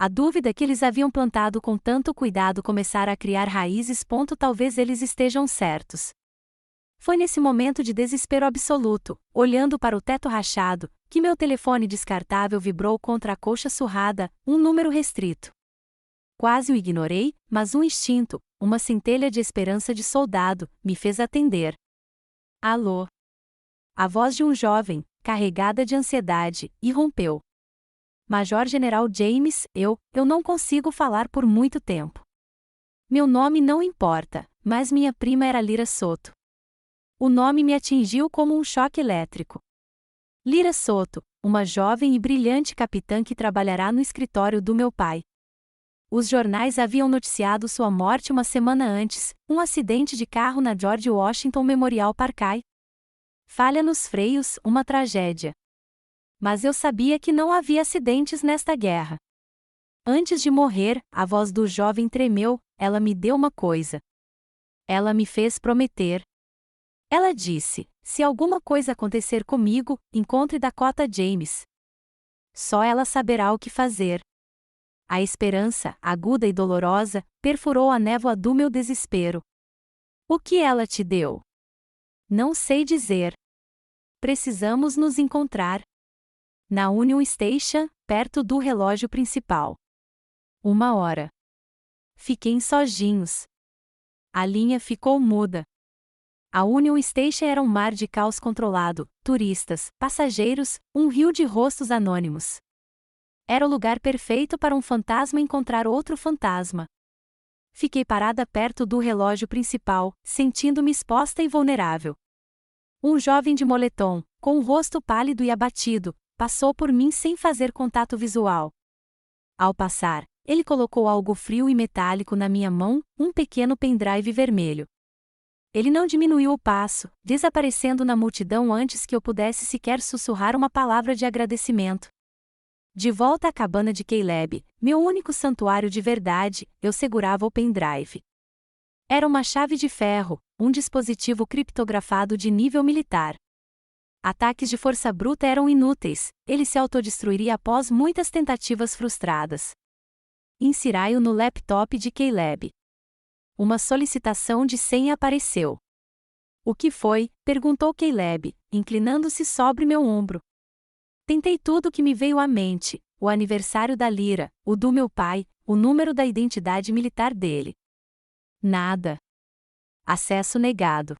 Speaker 1: A dúvida que eles haviam plantado com tanto cuidado começara a criar raízes. Talvez eles estejam certos. Foi nesse momento de desespero absoluto, olhando para o teto rachado, que meu telefone descartável vibrou contra a colcha surrada, um número restrito. Quase o ignorei, mas um instinto, uma centelha de esperança de soldado, me fez atender. Alô? A voz de um jovem, carregada de ansiedade, irrompeu. Major-General James, eu não consigo falar por muito tempo. Meu nome não importa, mas minha prima era Lyra Soto. O nome me atingiu como um choque elétrico. Lyra Soto, uma jovem e brilhante capitã que trabalhará no escritório do meu pai. Os jornais haviam noticiado sua morte uma semana antes, um acidente de carro na George Washington Memorial Parkway. Falha nos freios, uma tragédia. Mas eu sabia que não havia acidentes nesta guerra. Antes de morrer, a voz do jovem tremeu, ela me deu uma coisa. Ela me fez prometer. Ela disse: se alguma coisa acontecer comigo, encontre Dakota James. Só ela saberá o que fazer. A esperança, aguda e dolorosa, perfurou a névoa do meu desespero. O que ela te deu? Não sei dizer. Precisamos nos encontrar. Na Union Station, perto do relógio principal. 1 hora. Fiquei sozinhos. A linha ficou muda. A Union Station era um mar de caos controlado, turistas, passageiros, um rio de rostos anônimos. Era o lugar perfeito para um fantasma encontrar outro fantasma. Fiquei parada perto do relógio principal, sentindo-me exposta e vulnerável. Um jovem de moletom, com o rosto pálido e abatido, passou por mim sem fazer contato visual. Ao passar, ele colocou algo frio e metálico na minha mão, um pequeno pendrive vermelho. Ele não diminuiu o passo, desaparecendo na multidão antes que eu pudesse sequer sussurrar uma palavra de agradecimento. De volta à cabana de Caleb, meu único santuário de verdade, eu segurava o pendrive. Era uma chave de ferro, um dispositivo criptografado de nível militar. Ataques de força bruta eram inúteis, ele se autodestruiria após muitas tentativas frustradas. Insira-o no laptop de Caleb. Uma solicitação de senha apareceu. O que foi? Perguntou Caleb, inclinando-se sobre meu ombro. Tentei tudo o que me veio à mente, o aniversário da Lyra, o do meu pai, o número da identidade militar dele. Nada. Acesso negado.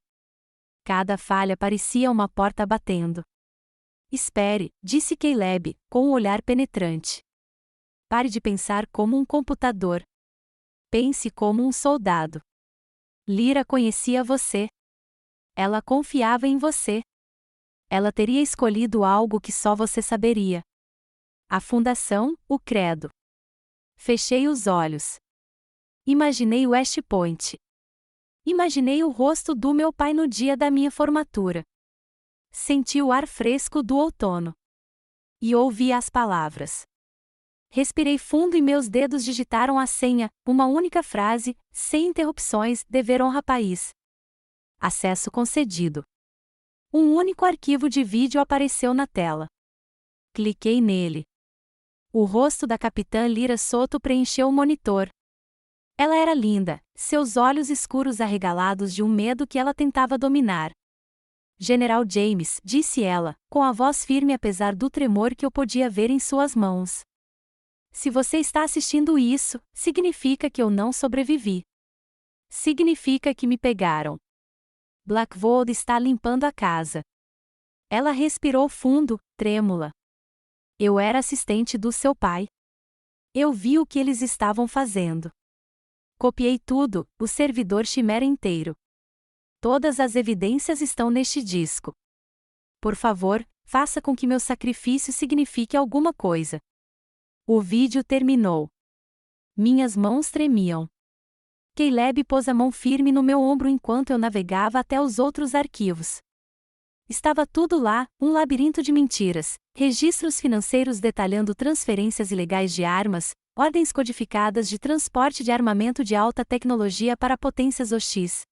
Speaker 1: Cada falha parecia uma porta batendo. Espere, disse Caleb, com um olhar penetrante. Pare de pensar como um computador. Pense como um soldado. Lyra conhecia você. Ela confiava em você. Ela teria escolhido algo que só você saberia. A fundação, o credo. Fechei os olhos. Imaginei West Point. Imaginei o rosto do meu pai no dia da minha formatura. Senti o ar fresco do outono. E ouvi as palavras. Respirei fundo e meus dedos digitaram a senha, uma única frase, sem interrupções: dever honra país. Acesso concedido. Um único arquivo de vídeo apareceu na tela. Cliquei nele. O rosto da capitã Lyra Soto preencheu o monitor. Ela era linda, seus olhos escuros arregalados de um medo que ela tentava dominar. General James, disse ela, com a voz firme apesar do tremor que eu podia ver em suas mãos. Se você está assistindo isso, significa que eu não sobrevivi. Significa que me pegaram. Blackwood está limpando a casa. Ela respirou fundo, trêmula. Eu era assistente do seu pai. Eu vi o que eles estavam fazendo. Copiei tudo, o servidor Chimera inteiro. Todas as evidências estão neste disco. Por favor, faça com que meu sacrifício signifique alguma coisa. O vídeo terminou. Minhas mãos tremiam. Caleb pôs a mão firme no meu ombro enquanto eu navegava até os outros arquivos. Estava tudo lá, um labirinto de mentiras, registros financeiros detalhando transferências ilegais de armas, ordens codificadas de transporte de armamento de alta tecnologia para potências hostis.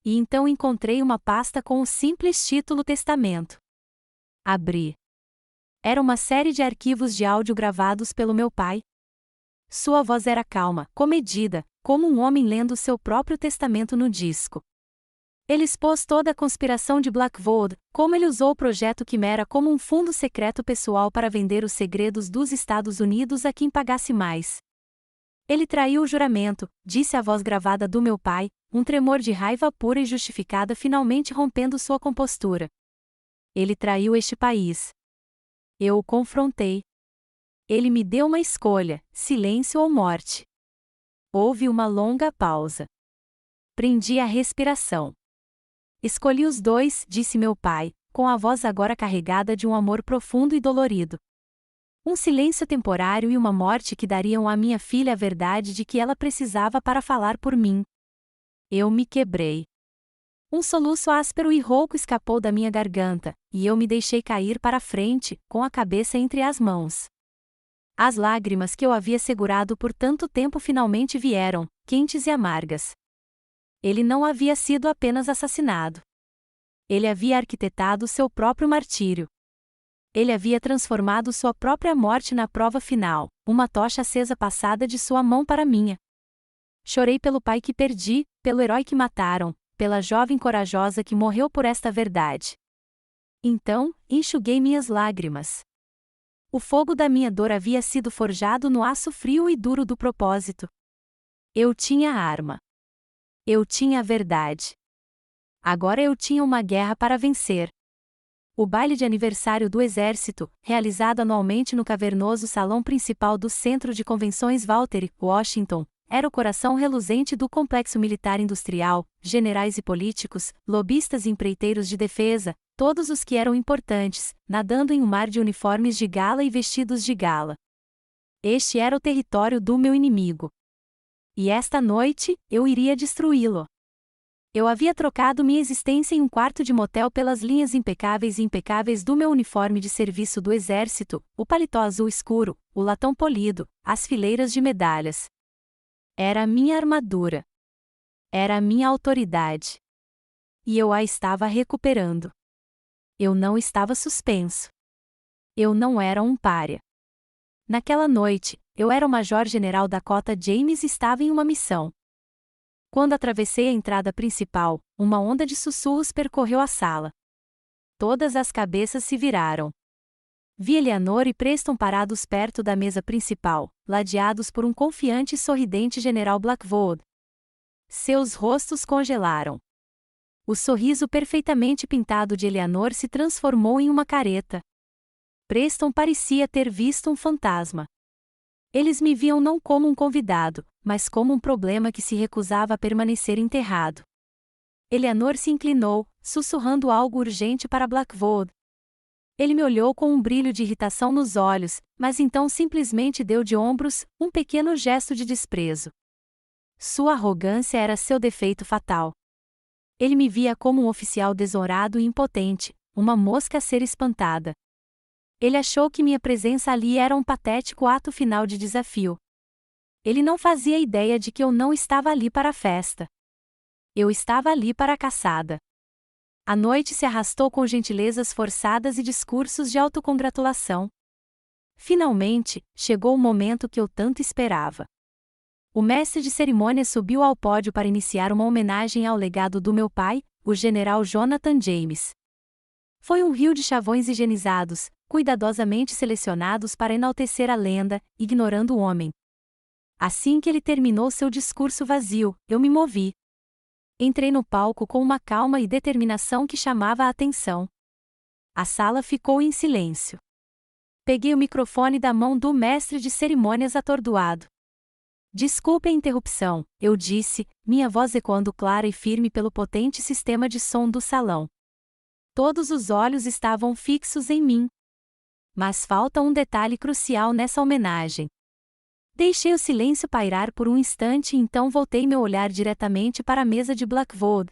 Speaker 1: E então encontrei uma pasta com o simples título Testamento. Abri. Era uma série de arquivos de áudio gravados pelo meu pai. Sua voz era calma, comedida, como um homem lendo seu próprio testamento no disco. Ele expôs toda a conspiração de Blackwood, como ele usou o projeto Quimera como um fundo secreto pessoal para vender os segredos dos Estados Unidos a quem pagasse mais. Ele traiu o juramento, disse a voz gravada do meu pai, um tremor de raiva pura e justificada finalmente rompendo sua compostura. Ele traiu este país. Eu o confrontei. Ele me deu uma escolha, silêncio ou morte. Houve uma longa pausa. Prendi a respiração. Escolhi os dois, disse meu pai, com a voz agora carregada de um amor profundo e dolorido. Um silêncio temporário e uma morte que dariam à minha filha a verdade de que ela precisava para falar por mim. Eu me quebrei. Um soluço áspero e rouco escapou da minha garganta, e eu me deixei cair para a frente, com a cabeça entre as mãos. As lágrimas que eu havia segurado por tanto tempo finalmente vieram, quentes e amargas. Ele não havia sido apenas assassinado. Ele havia arquitetado seu próprio martírio. Ele havia transformado sua própria morte na prova final, uma tocha acesa passada de sua mão para a minha. Chorei pelo pai que perdi, pelo herói que mataram, pela jovem corajosa que morreu por esta verdade. Então, enxuguei minhas lágrimas. O fogo da minha dor havia sido forjado no aço frio e duro do propósito. Eu tinha a arma. Eu tinha a verdade. Agora eu tinha uma guerra para vencer. O baile de aniversário do Exército, realizado anualmente no cavernoso salão principal do Centro de Convenções Walter, Washington, era o coração reluzente do complexo militar industrial, generais e políticos, lobistas e empreiteiros de defesa, todos os que eram importantes, nadando em um mar de uniformes de gala e vestidos de gala. Este era o território do meu inimigo. E esta noite, eu iria destruí-lo. Eu havia trocado minha existência em um quarto de motel pelas linhas impecáveis do meu uniforme de serviço do Exército, o paletó azul escuro, o latão polido, as fileiras de medalhas. Era a minha armadura. Era a minha autoridade. E eu a estava recuperando. Eu não estava suspenso. Eu não era um pária. Naquela noite, eu era o Major-General Dakota James e estava em uma missão. Quando atravessei a entrada principal, uma onda de sussurros percorreu a sala. Todas as cabeças se viraram. Vi Eleanor e Preston parados perto da mesa principal, ladeados por um confiante e sorridente General Blackwood. Seus rostos congelaram. O sorriso perfeitamente pintado de Eleanor se transformou em uma careta. Preston parecia ter visto um fantasma. Eles me viam não como um convidado, mas como um problema que se recusava a permanecer enterrado. Eleanor se inclinou, sussurrando algo urgente para Blackwood. Ele me olhou com um brilho de irritação nos olhos, mas então simplesmente deu de ombros, um pequeno gesto de desprezo. Sua arrogância era seu defeito fatal. Ele me via como um oficial desonrado e impotente, uma mosca a ser espantada. Ele achou que minha presença ali era um patético ato final de desafio. Ele não fazia ideia de que eu não estava ali para a festa. Eu estava ali para a caçada. A noite se arrastou com gentilezas forçadas e discursos de autocongratulação. Finalmente, chegou o momento que eu tanto esperava. O mestre de cerimônias subiu ao pódio para iniciar uma homenagem ao legado do meu pai, o general Jonathan James. Foi um rio de chavões higienizados, cuidadosamente selecionados para enaltecer a lenda, ignorando o homem. Assim que ele terminou seu discurso vazio, eu me movi. Entrei no palco com uma calma e determinação que chamava a atenção. A sala ficou em silêncio. Peguei o microfone da mão do mestre de cerimônias atordoado. Desculpe a interrupção, eu disse, minha voz ecoando clara e firme pelo potente sistema de som do salão. Todos os olhos estavam fixos em mim. Mas falta um detalhe crucial nessa homenagem. Deixei o silêncio pairar por um instante e então voltei meu olhar diretamente para a mesa de Blackwood.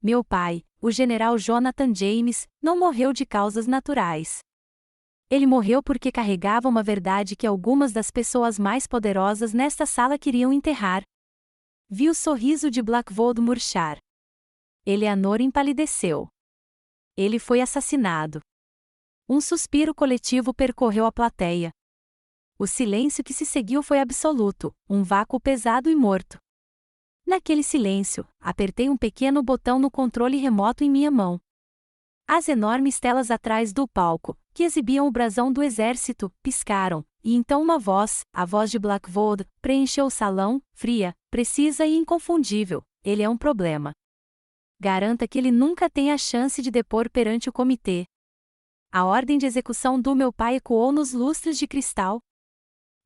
Speaker 1: Meu pai, o general Jonathan James, não morreu de causas naturais. Ele morreu porque carregava uma verdade que algumas das pessoas mais poderosas nesta sala queriam enterrar. Vi o sorriso de Blackwood murchar. Eleanor empalideceu. Ele foi assassinado. Um suspiro coletivo percorreu a plateia. O silêncio que se seguiu foi absoluto, um vácuo pesado e morto. Naquele silêncio, apertei um pequeno botão no controle remoto em minha mão. As enormes telas atrás do palco, que exibiam o brasão do exército, piscaram, e então uma voz, a voz de Blackwood, preencheu o salão, fria, precisa e inconfundível: ele é um problema. Garanta que ele nunca tenha a chance de depor perante o comitê. A ordem de execução do meu pai ecoou nos lustres de cristal.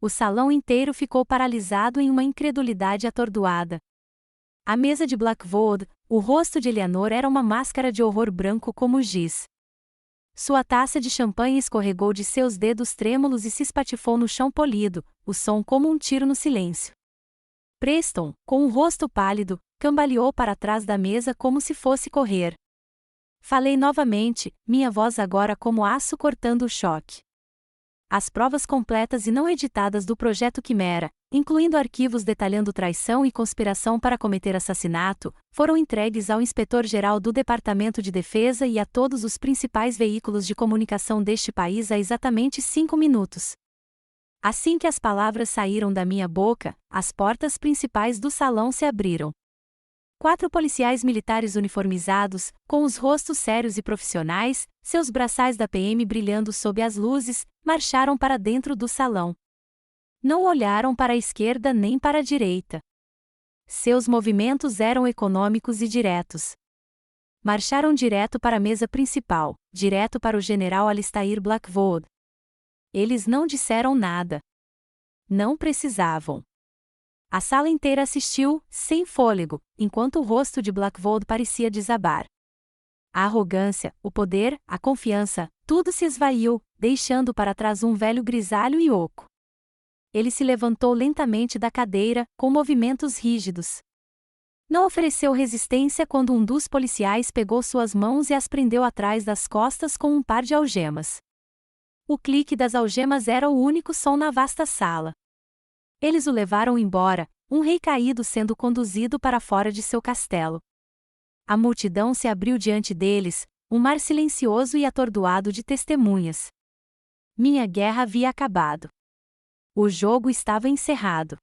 Speaker 1: O salão inteiro ficou paralisado em uma incredulidade atordoada. À mesa de Blackwood, o rosto de Eleanor era uma máscara de horror branco como giz. Sua taça de champanhe escorregou de seus dedos trêmulos e se espatifou no chão polido, o som como um tiro no silêncio. Preston, com o rosto pálido, cambaleou para trás da mesa como se fosse correr. Falei novamente, minha voz agora como aço cortando o choque. As provas completas e não editadas do projeto Quimera, incluindo arquivos detalhando traição e conspiração para cometer assassinato, foram entregues ao inspetor-geral do Departamento de Defesa e a todos os principais veículos de comunicação deste país há exatamente 5 minutos. Assim que as palavras saíram da minha boca, as portas principais do salão se abriram. 4 policiais militares uniformizados, com os rostos sérios e profissionais, seus braçais da PM brilhando sob as luzes, marcharam para dentro do salão. Não olharam para a esquerda nem para a direita. Seus movimentos eram econômicos e diretos. Marcharam direto para a mesa principal, direto para o general Alistair Blackwood. Eles não disseram nada. Não precisavam. A sala inteira assistiu, sem fôlego, enquanto o rosto de Blackwood parecia desabar. A arrogância, o poder, a confiança, tudo se esvaiu, deixando para trás um velho grisalho e oco. Ele se levantou lentamente da cadeira, com movimentos rígidos. Não ofereceu resistência quando um dos policiais pegou suas mãos e as prendeu atrás das costas com um par de algemas. O clique das algemas era o único som na vasta sala. Eles o levaram embora, um rei caído sendo conduzido para fora de seu castelo. A multidão se abriu diante deles, um mar silencioso e atordoado de testemunhas. Minha guerra havia acabado. O jogo estava encerrado.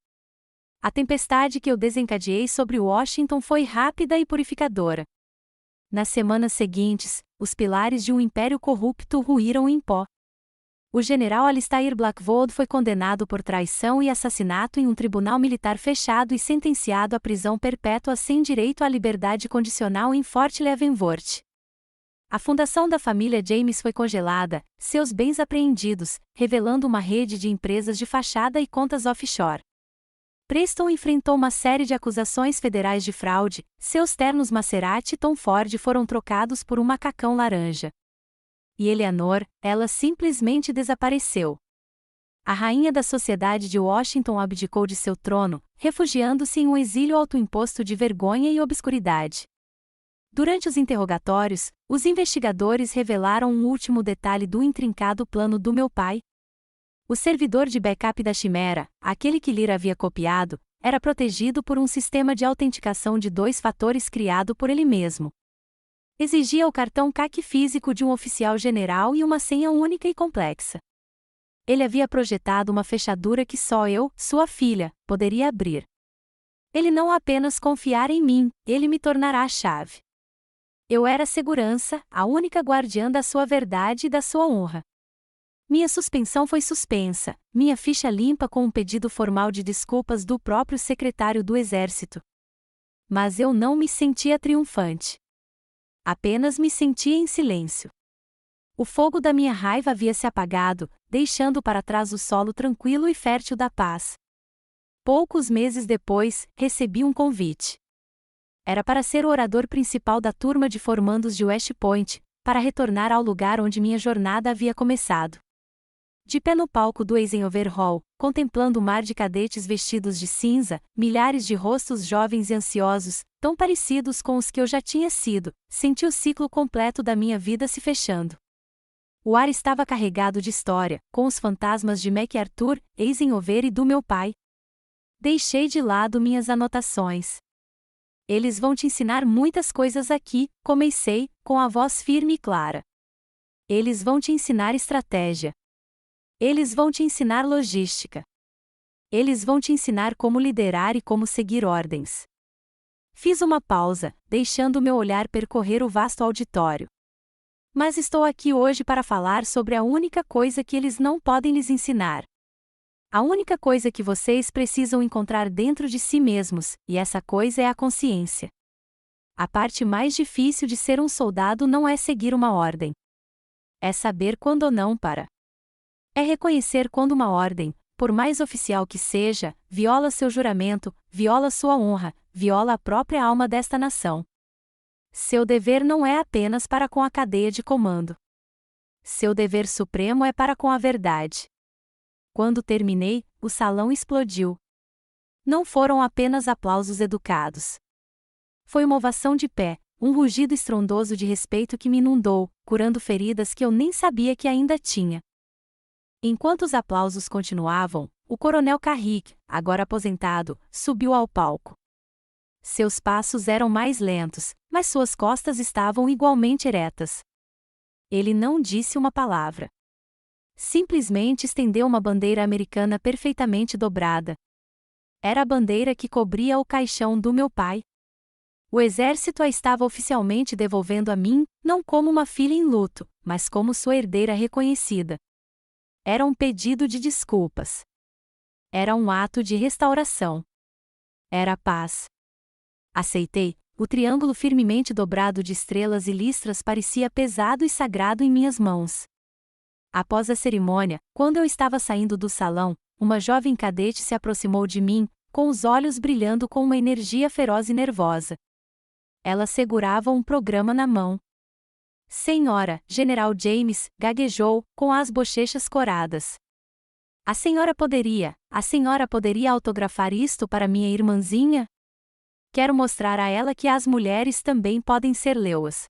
Speaker 1: A tempestade que eu desencadeei sobre Washington foi rápida e purificadora. Nas semanas seguintes, os pilares de um império corrupto ruíram em pó. O general Alistair Blackwood foi condenado por traição e assassinato em um tribunal militar fechado e sentenciado à prisão perpétua sem direito à liberdade condicional em Fort Leavenworth. A fundação da família James foi congelada, seus bens apreendidos, revelando uma rede de empresas de fachada e contas offshore. Preston enfrentou uma série de acusações federais de fraude, seus ternos Maserati e Tom Ford foram trocados por um macacão laranja. E Eleanor, ela simplesmente desapareceu. A rainha da sociedade de Washington abdicou de seu trono, refugiando-se em um exílio autoimposto de vergonha e obscuridade. Durante os interrogatórios, os investigadores revelaram um último detalhe do intrincado plano do meu pai. O servidor de backup da Chimera, aquele que Lear havia copiado, era protegido por um sistema de autenticação de 2 fatores criado por ele mesmo. Exigia o cartão CAC físico de um oficial general e uma senha única e complexa. Ele havia projetado uma fechadura que só eu, sua filha, poderia abrir. Ele não apenas confiara em mim, ele me tornará a chave. Eu era a segurança, a única guardiã da sua verdade e da sua honra. Minha suspensão foi suspensa, minha ficha limpa com um pedido formal de desculpas do próprio secretário do Exército. Mas eu não me sentia triunfante. Apenas me sentia em silêncio. O fogo da minha raiva havia se apagado, deixando para trás o solo tranquilo e fértil da paz. Poucos meses depois, recebi um convite. Era para ser o orador principal da turma de formandos de West Point, para retornar ao lugar onde minha jornada havia começado. De pé no palco do Eisenhower Hall, contemplando o mar de cadetes vestidos de cinza, milhares de rostos jovens e ansiosos, tão parecidos com os que eu já tinha sido, senti o ciclo completo da minha vida se fechando. O ar estava carregado de história, com os fantasmas de MacArthur, Eisenhower e do meu pai. Deixei de lado minhas anotações. Eles vão te ensinar muitas coisas aqui, comecei, com a voz firme e clara. Eles vão te ensinar estratégia. Eles vão te ensinar logística. Eles vão te ensinar como liderar e como seguir ordens. Fiz uma pausa, deixando meu olhar percorrer o vasto auditório. Mas estou aqui hoje para falar sobre a única coisa que eles não podem lhes ensinar. A única coisa que vocês precisam encontrar dentro de si mesmos, e essa coisa é a consciência. A parte mais difícil de ser um soldado não é seguir uma ordem. É saber quando ou não para. É reconhecer quando uma ordem, por mais oficial que seja, viola seu juramento, viola sua honra, viola a própria alma desta nação. Seu dever não é apenas para com a cadeia de comando. Seu dever supremo é para com a verdade. Quando terminei, o salão explodiu. Não foram apenas aplausos educados. Foi uma ovação de pé, um rugido estrondoso de respeito que me inundou, curando feridas que eu nem sabia que ainda tinha. Enquanto os aplausos continuavam, o coronel Carrick, agora aposentado, subiu ao palco. Seus passos eram mais lentos, mas suas costas estavam igualmente eretas. Ele não disse uma palavra. Simplesmente estendeu uma bandeira americana perfeitamente dobrada. Era a bandeira que cobria o caixão do meu pai. O exército a estava oficialmente devolvendo a mim, não como uma filha em luto, mas como sua herdeira reconhecida. Era um pedido de desculpas. Era um ato de restauração. Era paz. Aceitei. O triângulo firmemente dobrado de estrelas e listras parecia pesado e sagrado em minhas mãos. Após a cerimônia, quando eu estava saindo do salão, uma jovem cadete se aproximou de mim, com os olhos brilhando com uma energia feroz e nervosa. Ela segurava um programa na mão. Senhora, General James, gaguejou, com as bochechas coradas. A senhora poderia autografar isto para minha irmãzinha? Quero mostrar a ela que as mulheres também podem ser leoas.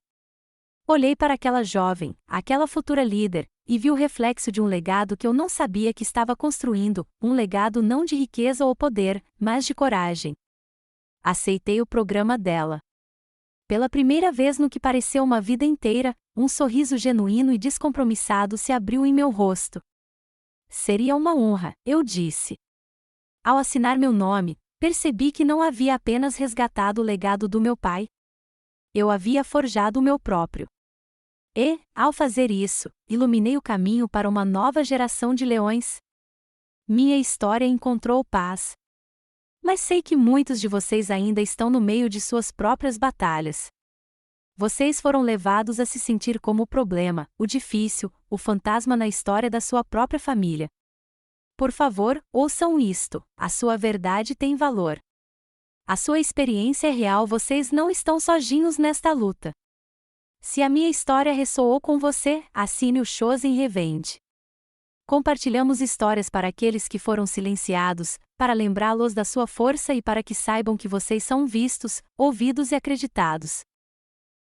Speaker 1: Olhei para aquela jovem, aquela futura líder, e vi o reflexo de um legado que eu não sabia que estava construindo, um legado não de riqueza ou poder, mas de coragem. Aceitei o programa dela. Pela primeira vez no que pareceu uma vida inteira, um sorriso genuíno e descompromissado se abriu em meu rosto. Seria uma honra, eu disse. Ao assinar meu nome, percebi que não havia apenas resgatado o legado do meu pai. Eu havia forjado o meu próprio. E, ao fazer isso, iluminei o caminho para uma nova geração de leões. Minha história encontrou paz. Mas sei que muitos de vocês ainda estão no meio de suas próprias batalhas. Vocês foram levados a se sentir como o problema, o difícil, o fantasma na história da sua própria família. Por favor, ouçam isto: a sua verdade tem valor. A sua experiência é real, vocês não estão sozinhos nesta luta. Se a minha história ressoou com você, assine o Chosen Revenge. Compartilhamos histórias para aqueles que foram silenciados, para lembrá-los da sua força e para que saibam que vocês são vistos, ouvidos e acreditados.